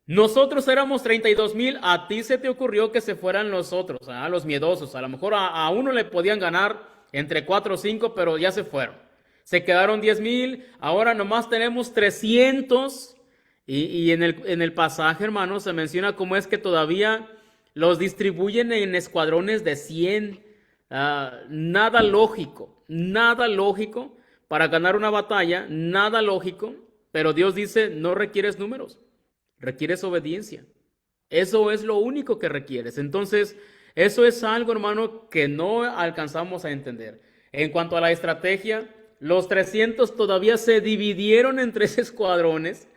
Nosotros éramos 32,000, a ti se te ocurrió que se fueran los otros, los miedosos. A lo mejor a uno le podían ganar entre 4 o 5, pero ya se fueron. Se quedaron 10,000, ahora nomás tenemos 300. Y en el pasaje, hermano, se menciona cómo es que todavía los distribuyen en escuadrones de 100. Nada lógico para ganar una batalla, nada lógico, pero Dios dice: no requieres números, requieres obediencia. Eso es lo único que requieres. Entonces, eso es algo, hermano, que no alcanzamos a entender. En cuanto a la estrategia, los 300 todavía se dividieron en 3 escuadrones.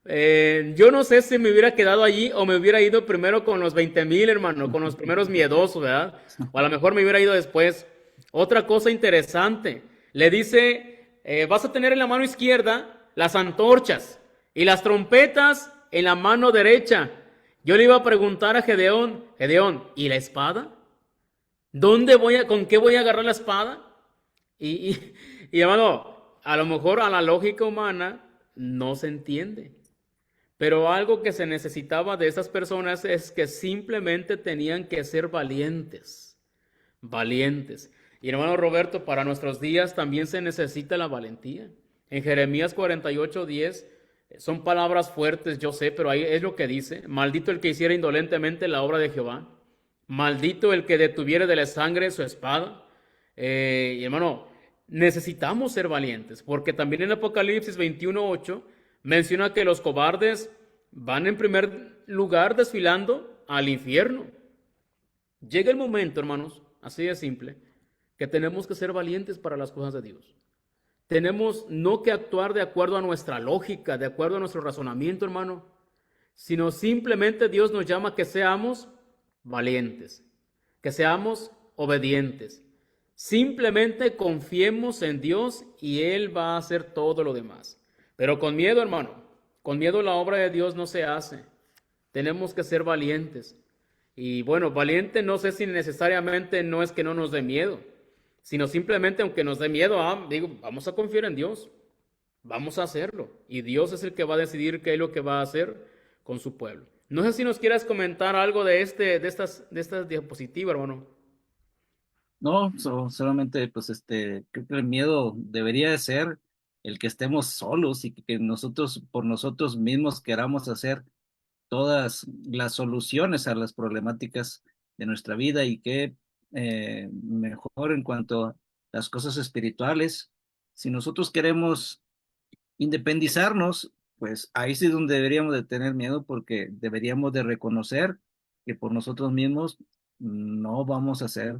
Yo no sé si me hubiera quedado allí o me hubiera ido primero con los 20,000, hermano, con los primeros miedosos, ¿verdad? O a lo mejor me hubiera ido después. Otra cosa interesante, le dice: vas a tener en la mano izquierda las antorchas y las trompetas en la mano derecha. Yo le iba a preguntar a Gedeón: ¿y la espada? ¿Con qué voy a agarrar la espada? Y hermano, a lo mejor a la lógica humana no se entiende. Pero algo que se necesitaba de esas personas es que simplemente tenían que ser valientes. Valientes. Y hermano Roberto, para nuestros días también se necesita la valentía. En Jeremías 48:10 son palabras fuertes, yo sé, pero ahí es lo que dice: maldito el que hiciera indolentemente la obra de Jehová. Maldito el que detuviere de la sangre su espada. Y hermano, necesitamos ser valientes, porque también en Apocalipsis 21:8 menciona que los cobardes van en primer lugar desfilando al infierno. Llega el momento, hermanos, así de simple, que tenemos que ser valientes para las cosas de Dios. Tenemos no que actuar de acuerdo a nuestra lógica, de acuerdo a nuestro razonamiento, hermano, sino simplemente Dios nos llama a que seamos valientes, que seamos obedientes. Simplemente confiemos en Dios y Él va a hacer todo lo demás. Pero con miedo, hermano, con miedo la obra de Dios no se hace. Tenemos que ser valientes. Y bueno, valiente no sé si necesariamente no es que no nos dé miedo, sino simplemente aunque nos dé miedo, digo, vamos a confiar en Dios, vamos a hacerlo. Y Dios es el que va a decidir qué es lo que va a hacer con su pueblo. No sé si nos quieras comentar algo de estas diapositivas, hermano. No, solamente pues creo que el miedo debería de ser el que estemos solos y que nosotros por nosotros mismos queramos hacer todas las soluciones a las problemáticas de nuestra vida y que mejor en cuanto a las cosas espirituales. Si nosotros queremos independizarnos, pues ahí sí es donde deberíamos de tener miedo porque deberíamos de reconocer que por nosotros mismos no vamos a ser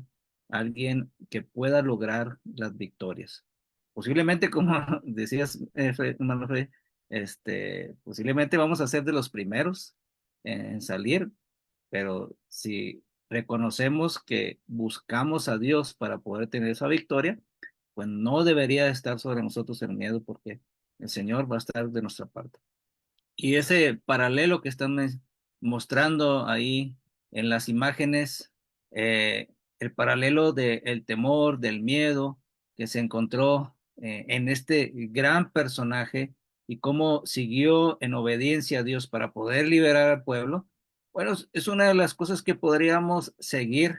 alguien que pueda lograr las victorias. Posiblemente, como decías, hermano Fred, posiblemente vamos a ser de los primeros en salir, pero si reconocemos que buscamos a Dios para poder tener esa victoria, pues no debería estar sobre nosotros el miedo porque el Señor va a estar de nuestra parte. Y ese paralelo que están mostrando ahí en las imágenes, el paralelo del temor, del miedo que se encontró en este gran personaje y cómo siguió en obediencia a Dios para poder liberar al pueblo, bueno, es una de las cosas que podríamos seguir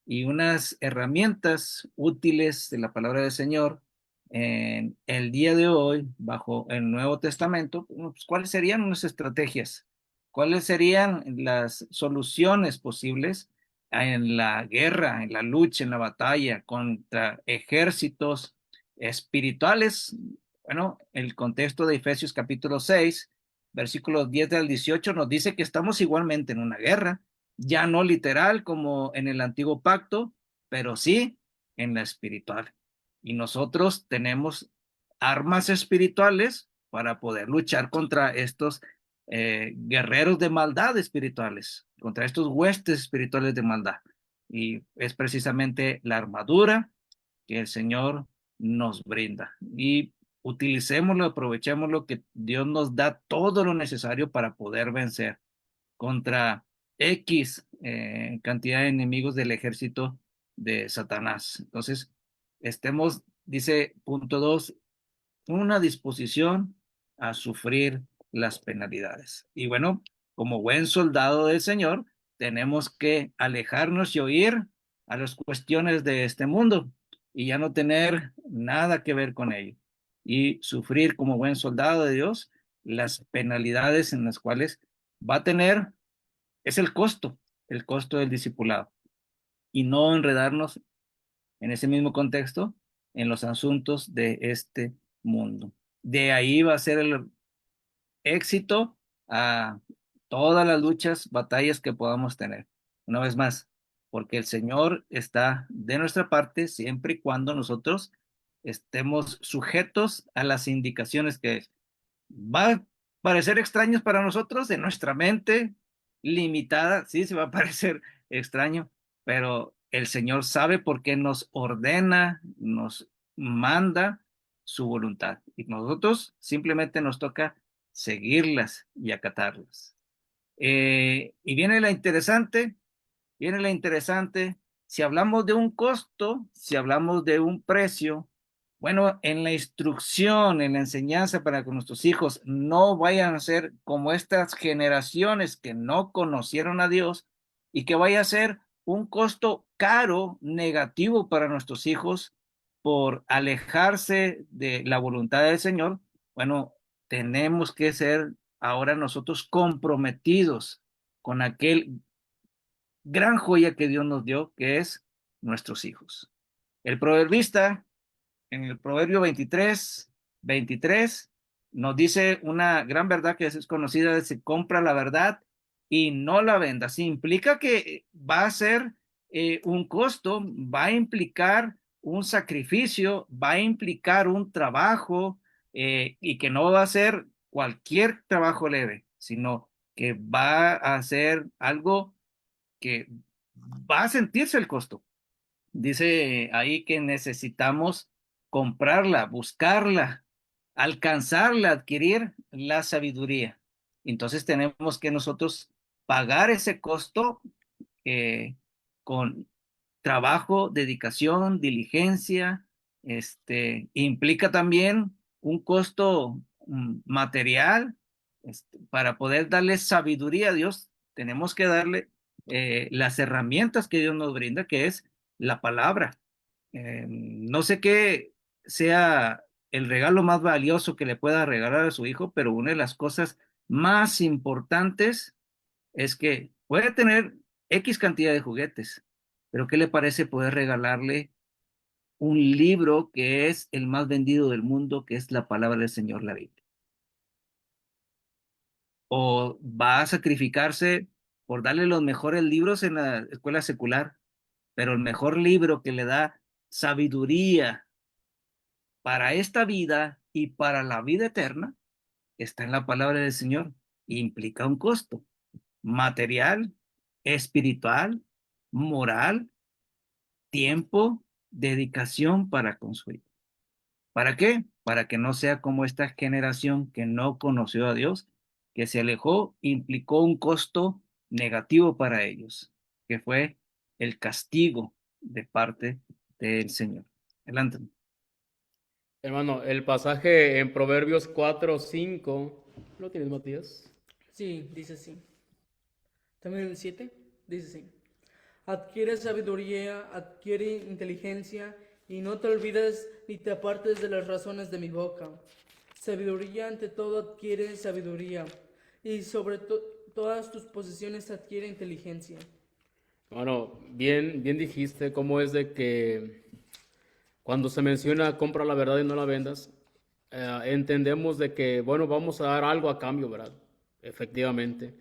y unas herramientas útiles de la palabra del Señor en el día de hoy, bajo el Nuevo Testamento. Bueno, pues, ¿cuáles serían unas estrategias? ¿Cuáles serían las soluciones posibles en la guerra, en la lucha, en la batalla contra ejércitos espirituales? Bueno, el contexto de Efesios capítulo 6, versículos 10 al 18 nos dice que estamos igualmente en una guerra, ya no literal como en el antiguo pacto, pero sí en la espiritual. Y nosotros tenemos armas espirituales para poder luchar contra estos guerreros de maldad espirituales, contra estos huestes espirituales de maldad. Y es precisamente la armadura que el Señor nos brinda. Y utilicémoslo, aprovechémoslo, que Dios nos da todo lo necesario para poder vencer contra X cantidad de enemigos del ejército de Satanás. Entonces, estemos, dice punto 2, una disposición a sufrir las penalidades. Y bueno, como buen soldado del Señor, tenemos que alejarnos y oír a las cuestiones de este mundo y ya no tener nada que ver con ello. Y sufrir como buen soldado de Dios las penalidades en las cuales va a tener, es el costo del discipulado. Y no enredarnos en ese mismo contexto en los asuntos de este mundo. De ahí va a ser el éxito a todas las luchas, batallas que podamos tener. Una vez más, porque el Señor está de nuestra parte siempre y cuando nosotros estemos sujetos a las indicaciones que va a parecer extraños para nosotros, en nuestra mente limitada, sí, se va a parecer extraño, pero el Señor sabe por qué nos ordena, nos manda su voluntad. Y nosotros simplemente nos toca seguirlas y acatarlas. Y viene la interesante, si hablamos de un costo, si hablamos de un precio, bueno, en la instrucción, en la enseñanza para que nuestros hijos no vayan a ser como estas generaciones que no conocieron a Dios y que vaya a ser un costo caro, negativo para nuestros hijos por alejarse de la voluntad del Señor, bueno, tenemos que ser ahora nosotros comprometidos con aquel gran joya que Dios nos dio, que es nuestros hijos. El proverbista, en el Proverbio 23, nos dice una gran verdad que es conocida, se compra la verdad y no la venda. Sí, implica que va a ser un costo, va a implicar un sacrificio, va a implicar un trabajo y que no va a ser cualquier trabajo leve, sino que va a ser algo que va a sentirse el costo. Dice ahí que necesitamos comprarla, buscarla, alcanzarla, adquirir la sabiduría. Entonces tenemos que nosotros pagar ese costo con trabajo, dedicación, diligencia. Implica también un costo material. Para poder darle sabiduría a Dios, tenemos que darle las herramientas que Dios nos brinda, que es la palabra. No sé qué sea el regalo más valioso que le pueda regalar a su hijo, pero una de las cosas más importantes es que puede tener X cantidad de juguetes, pero ¿qué le parece poder regalarle un libro que es el más vendido del mundo, que es la palabra del Señor, la Biblia? ¿O va a sacrificarse por darle los mejores libros en la escuela secular, pero el mejor libro que le da sabiduría para esta vida y para la vida eterna está en la palabra del Señor? Implica un costo material, espiritual, moral, tiempo, dedicación para construir. ¿Para qué? Para que no sea como esta generación que no conoció a Dios, que se alejó, implicó un costo negativo para ellos, que fue el castigo de parte del Señor. Adelante. Hermano, el pasaje en Proverbios 4:5, ¿lo tienes, Matías? Sí, dice así. También el 7 dice así. Adquiere sabiduría, adquiere inteligencia, y no te olvides ni te apartes de las razones de mi boca. Sabiduría ante todo adquiere sabiduría, y sobre todas tus posesiones adquiere inteligencia. Bueno, bien dijiste cómo es de que cuando se menciona compra la verdad y no la vendas, entendemos de que, bueno, vamos a dar algo a cambio, ¿verdad? Efectivamente.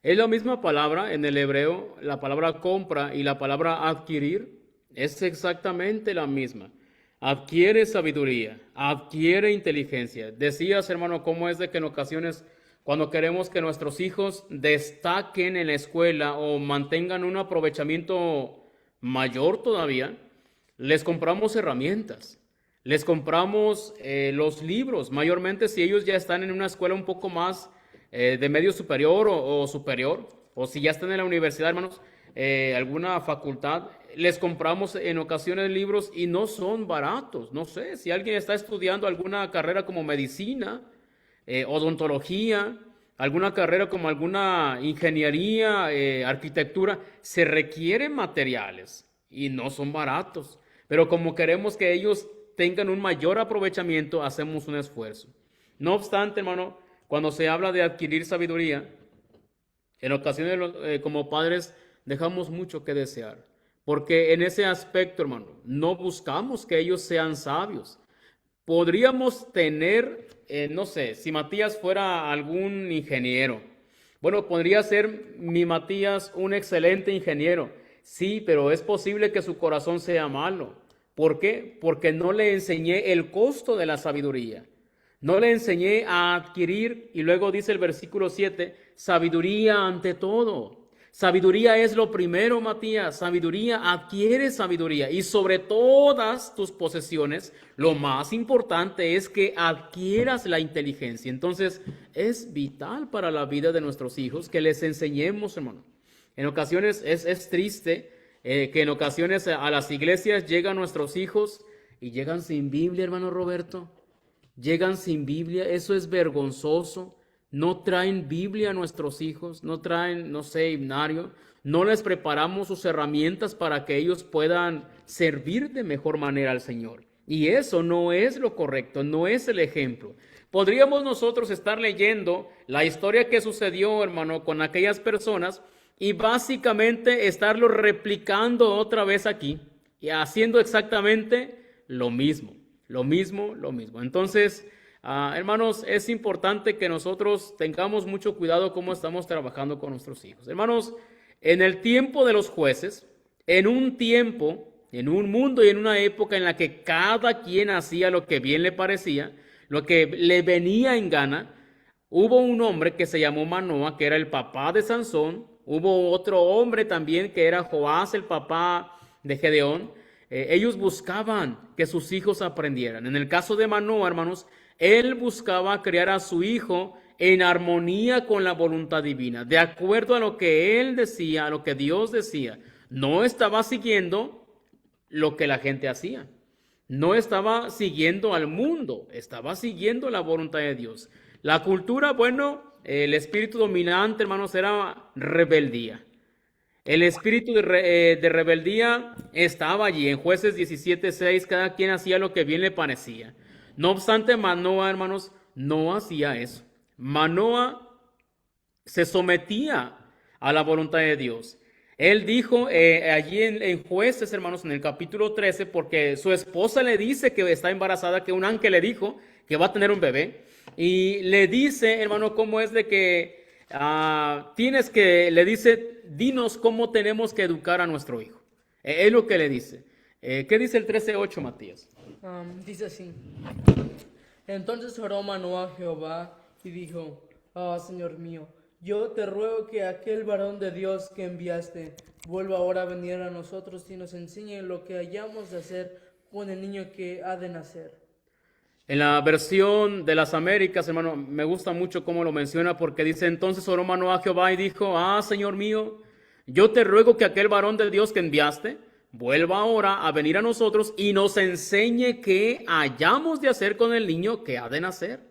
Es la misma palabra en el hebreo, la palabra compra y la palabra adquirir es exactamente la misma. Adquiere sabiduría, adquiere inteligencia. Decías, hermano, cómo es de que en ocasiones cuando queremos que nuestros hijos destaquen en la escuela o mantengan un aprovechamiento mayor todavía, les compramos herramientas, les compramos los libros, mayormente si ellos ya están en una escuela un poco más de medio superior o superior, o si ya están en la universidad, hermanos, alguna facultad, les compramos en ocasiones libros y no son baratos. No sé, si alguien está estudiando alguna carrera como medicina, odontología, alguna carrera como alguna ingeniería, arquitectura, se requieren materiales y no son baratos. Pero como queremos que ellos tengan un mayor aprovechamiento, hacemos un esfuerzo. No obstante, hermano, cuando se habla de adquirir sabiduría, en ocasiones como padres dejamos mucho que desear. Porque en ese aspecto, hermano, no buscamos que ellos sean sabios. Podríamos tener, no sé, si Matías fuera algún ingeniero. Bueno, podría ser mi Matías un excelente ingeniero. Sí, pero es posible que su corazón sea malo. ¿Por qué? Porque no le enseñé el costo de la sabiduría. No le enseñé a adquirir, y luego dice el versículo 7, sabiduría ante todo. Sabiduría es lo primero, Matías. Sabiduría, adquiere sabiduría. Y sobre todas tus posesiones, lo más importante es que adquieras la inteligencia. Entonces, es vital para la vida de nuestros hijos que les enseñemos, hermano. En ocasiones es triste que en ocasiones a las iglesias llegan nuestros hijos y llegan sin Biblia, hermano Roberto. Llegan sin Biblia, eso es vergonzoso. No traen Biblia a nuestros hijos, no traen, no sé, himnario. No les preparamos sus herramientas para que ellos puedan servir de mejor manera al Señor. Y eso no es lo correcto, no es el ejemplo. Podríamos nosotros estar leyendo la historia que sucedió, hermano, con aquellas personas y básicamente estarlo replicando otra vez aquí y haciendo exactamente lo mismo. Lo mismo. Entonces, Hermanos, es importante que nosotros tengamos mucho cuidado cómo estamos trabajando con nuestros hijos. Hermanos, en el tiempo de los jueces, en un tiempo, en un mundo y en una época en la que cada quien hacía lo que bien le parecía, lo que le venía en gana, hubo un hombre que se llamó Manoa, que era el papá de Sansón. Hubo otro hombre también que era Joás, el papá de Gedeón. Ellos buscaban que sus hijos aprendieran. En el caso de Manoa, hermanos, él buscaba criar a su hijo en armonía con la voluntad divina, de acuerdo a lo que él decía, a lo que Dios decía. No estaba siguiendo lo que la gente hacía. No estaba siguiendo al mundo, estaba siguiendo la voluntad de Dios. La cultura, bueno, el espíritu dominante, hermanos, era rebeldía. El espíritu de rebeldía estaba allí. En Jueces 17:6, cada quien hacía lo que bien le parecía. No obstante, Manoa, hermanos, no hacía eso. Manoa se sometía a la voluntad de Dios. Él dijo allí en Jueces, hermanos, en el capítulo 13, porque su esposa le dice que está embarazada, que un ángel le dijo que va a tener un bebé. Y le dice, hermano, cómo es de que le dice, dinos cómo tenemos que educar a nuestro hijo. Es lo que le dice. ¿Qué dice el 13:8, Matías? Dice así. Entonces oró Manoah a Jehová y dijo, Señor mío, yo te ruego que aquel varón de Dios que enviaste vuelva ahora a venir a nosotros y nos enseñe lo que hayamos de hacer con el niño que ha de nacer. En la versión de las Américas, hermano, me gusta mucho cómo lo menciona porque dice, entonces oró Manoah a Jehová y dijo, Señor mío, yo te ruego que aquel varón de Dios que enviaste vuelva ahora a venir a nosotros y nos enseñe qué hayamos de hacer con el niño que ha de nacer.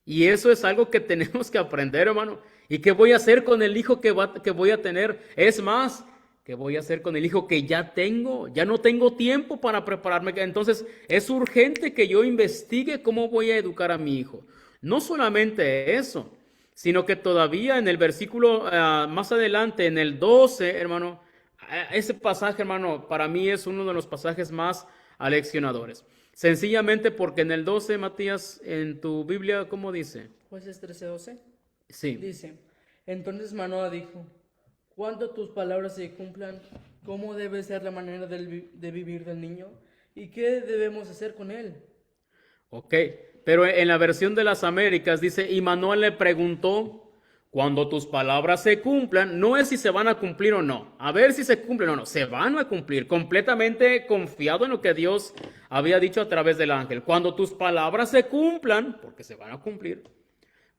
Y eso es algo que tenemos que aprender, hermano. ¿Y qué voy a hacer con el hijo que voy a tener? Es más, ¿qué voy a hacer con el hijo que ya tengo? Ya no tengo tiempo para prepararme. Entonces, es urgente que yo investigue cómo voy a educar a mi hijo. No solamente eso, sino que todavía en el versículo más adelante, en el 12, hermano, ese pasaje, hermano, para mí es uno de los pasajes más aleccionadores. Sencillamente porque en el 12, Matías, en tu Biblia, ¿cómo dice? Jueces 13:12. Sí. Dice, entonces Manoah dijo, cuando tus palabras se cumplan, ¿cómo debe ser la manera de vivir del niño? ¿Y qué debemos hacer con él? Ok, pero en la versión de las Américas dice, y Manoah le preguntó, cuando tus palabras se cumplan, no es si se van a cumplir o no, a ver si se cumplen o no, se van a cumplir, completamente confiado en lo que Dios había dicho a través del ángel. Cuando tus palabras se cumplan, porque se van a cumplir,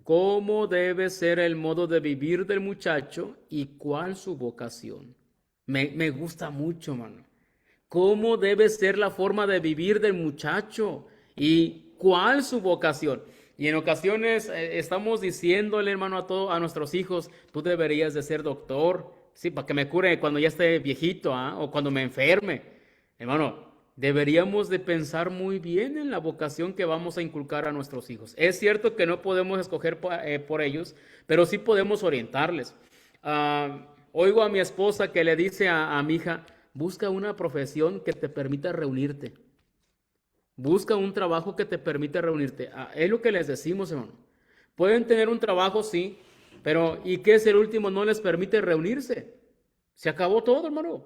¿cómo debe ser el modo de vivir del muchacho y cuál su vocación? Me gusta mucho, mano. ¿Cómo debe ser la forma de vivir del muchacho y cuál su vocación? Y en ocasiones estamos diciéndole, hermano, a nuestros hijos, tú deberías de ser doctor, sí, para que me cure cuando ya esté viejito, o cuando me enferme. Hermano, deberíamos de pensar muy bien en la vocación que vamos a inculcar a nuestros hijos. Es cierto que no podemos escoger por ellos, pero sí podemos orientarles. Oigo a mi esposa que le dice a mi hija, busca una profesión que te permita reunirte. Busca un trabajo que te permita reunirte. Es lo que les decimos, hermano. Pueden tener un trabajo, sí, pero ¿y qué es el último? No les permite reunirse. Se acabó todo, hermano.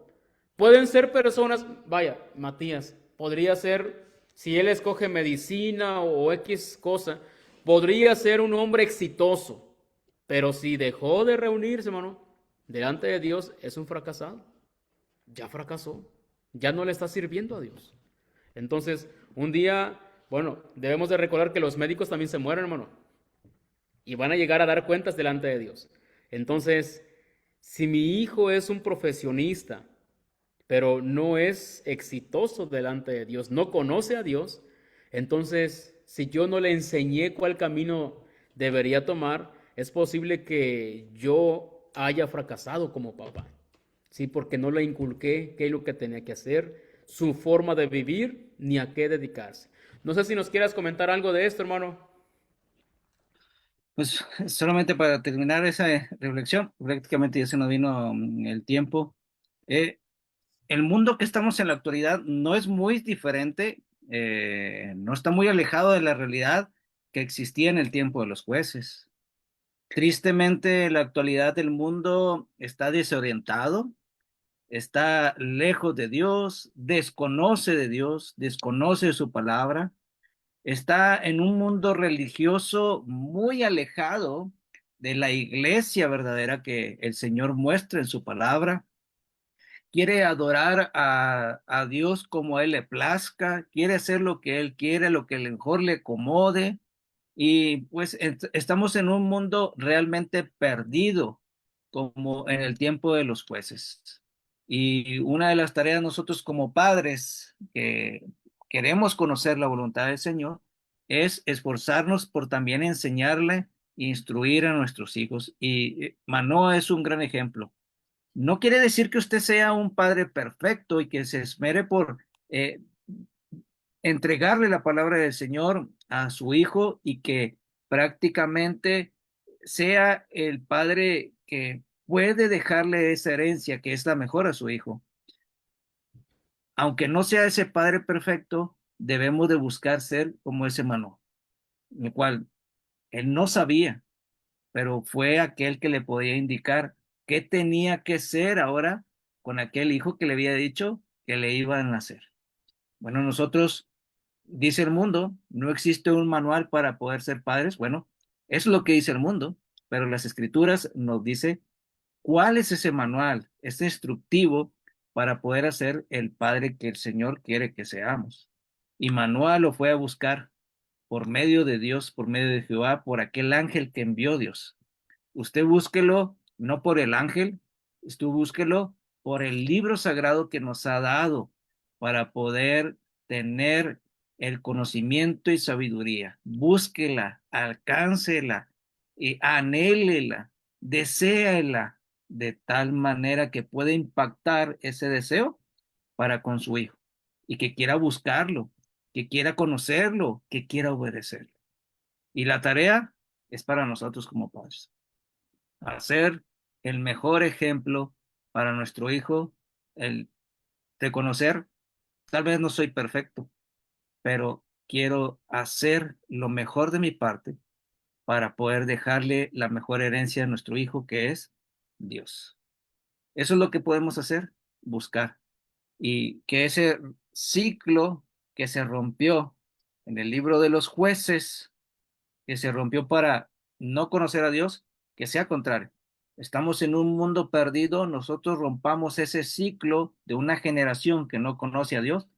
Pueden ser personas, vaya, Matías, podría ser, si él escoge medicina o X cosa, podría ser un hombre exitoso, pero si dejó de reunirse, hermano, delante de Dios es un fracasado. Ya fracasó, ya no le está sirviendo a Dios. Entonces, un día, bueno, debemos de recordar que los médicos también se mueren, hermano, y van a llegar a dar cuentas delante de Dios. Entonces, si mi hijo es un profesionista, pero no es exitoso delante de Dios, no conoce a Dios, entonces, si yo no le enseñé cuál camino debería tomar, es posible que yo haya fracasado como papá. Sí, porque no le inculqué qué es lo que tenía que hacer, su forma de vivir, ni a qué dedicarse. No sé si nos quieras comentar algo de esto, hermano. Pues solamente para terminar esa reflexión, prácticamente ya se nos vino el tiempo. El mundo que estamos en la actualidad no es muy diferente, no está muy alejado de la realidad. que existía en el tiempo de los jueces. Tristemente, en la actualidad el mundo está desorientado, está lejos de Dios, desconoce su palabra, está en un mundo religioso muy alejado de la iglesia verdadera que el Señor muestra en su palabra. Quiere adorar a Dios como a Él le plazca, quiere hacer lo que Él quiere, lo que mejor le acomode. Y pues estamos en un mundo realmente perdido, como en el tiempo de los jueces. Y una de las tareas nosotros como padres que queremos conocer la voluntad del Señor es esforzarnos por también enseñarle e instruir a nuestros hijos. Y Manoa es un gran ejemplo. No quiere decir que usted sea un padre perfecto y que se esmere por eh, entregarle la palabra del Señor a su hijo y que prácticamente sea el padre que puede dejarle esa herencia que es la mejor a su hijo. Aunque no sea ese padre perfecto, debemos de buscar ser como ese Manoah, el cual él no sabía, pero fue aquel que le podía indicar qué tenía que ser ahora con aquel hijo que le había dicho que le iba a nacer. Bueno, nosotros, dice el mundo, no existe un manual para poder ser padres. Bueno, es lo que dice el mundo, pero las escrituras nos dice cuál es ese manual, ese instructivo para poder hacer el padre que el Señor quiere que seamos. Y Manoah lo fue a buscar por medio de Dios, por medio de Jehová, por aquel ángel que envió Dios. Usted búsquelo no por el ángel, usted búsquelo por el libro sagrado que nos ha dado para poder tener el conocimiento y sabiduría. Búsquela, alcáncela y anhélela, deséela de tal manera que pueda impactar ese deseo para con su hijo y que quiera buscarlo, que quiera conocerlo, que quiera obedecerlo. Y la tarea es para nosotros como padres hacer el mejor ejemplo para nuestro hijo, el de conocer, tal vez no soy perfecto, pero quiero hacer lo mejor de mi parte para poder dejarle la mejor herencia a nuestro hijo, que es Dios. Eso es lo que podemos hacer, buscar. Y que ese ciclo que se rompió en el libro de los jueces, que se rompió para no conocer a Dios, que sea contrario. Estamos en un mundo perdido, nosotros rompamos ese ciclo de una generación que no conoce a Dios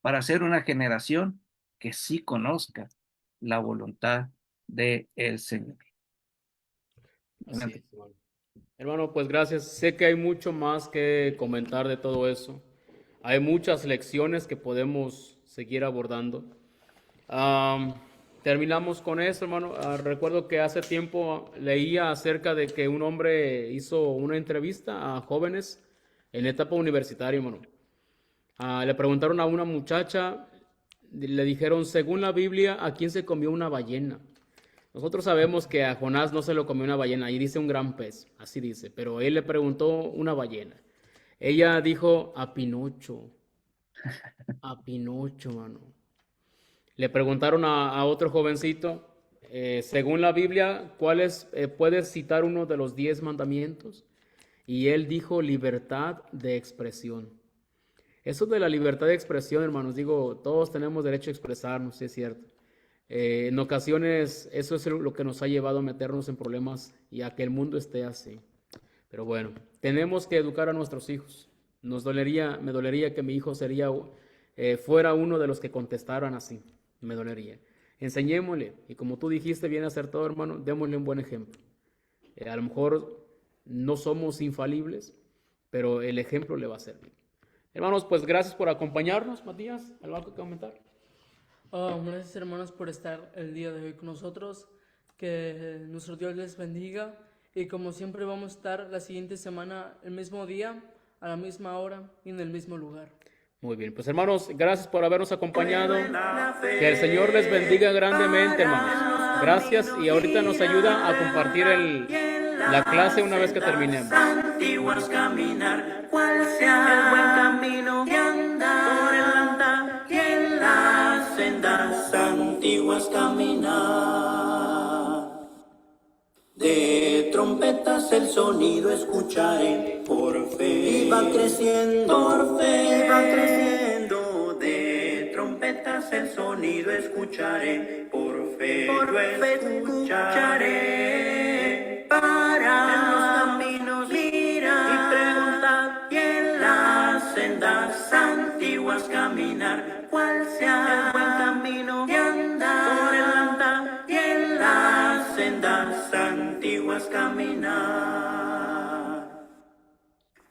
para ser una generación que sí conozca la voluntad del Señor. Así es, hermano. Hermano, pues gracias. Sé que hay mucho más que comentar de todo eso. Hay muchas lecciones que podemos seguir abordando. Am, Terminamos con esto, hermano. Recuerdo que hace tiempo leía acerca de que un hombre hizo una entrevista a jóvenes en la etapa universitaria, hermano. Le preguntaron a una muchacha, le dijeron, según la Biblia, ¿a quién se comió una ballena? Nosotros sabemos que a Jonás no se lo comió una ballena, ahí dice un gran pez, así dice, pero él le preguntó una ballena. Ella dijo a Pinocho, mano. Le preguntaron a otro jovencito, según la Biblia, ¿cuáles puedes citar uno de los 10 mandamientos? Y él dijo libertad de expresión. Eso de la libertad de expresión, hermanos, digo, todos tenemos derecho a expresarnos, sí es cierto. En ocasiones eso es lo que nos ha llevado a meternos en problemas y a que el mundo esté así. Pero bueno, tenemos que educar a nuestros hijos. Me dolería que mi hijo fuera uno de los que contestaran así. Me dolería. Enseñémosle, y como tú dijiste, bien acertado, hermano, démosle un buen ejemplo. A lo mejor no somos infalibles, pero el ejemplo le va a servir. Hermanos, pues gracias por acompañarnos. Matías, ¿algo que comentar? Gracias, hermanos, por estar el día de hoy con nosotros. Que nuestro Dios les bendiga. Y como siempre vamos a estar la siguiente semana, el mismo día, a la misma hora y en el mismo lugar. Muy bien, pues hermanos, gracias por habernos acompañado. Que el Señor les bendiga grandemente, hermanos. Gracias, y ahorita nos ayuda a compartir la clase una vez que terminemos. Antiguos caminar, cuál sea el buen camino que andar por el andar y en las sendas antiguas caminar. De trompetas el sonido escucharé, por fe. Iba creciendo, por fe. Iba creciendo. De trompetas el sonido escucharé, por fe. Por fe escucharé. Para en los caminos mirar y preguntar, y en las sendas antiguas caminar, cuál sea el buen camino de andar, por el andar, y en las sendas antiguas caminar.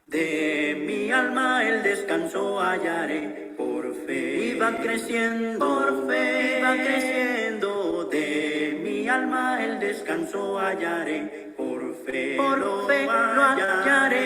De mi alma el descanso hallaré, por fe. Iba creciendo, por fe. Iba creciendo. De mi alma el descanso hallaré, por fe. Por fe lo hallaré.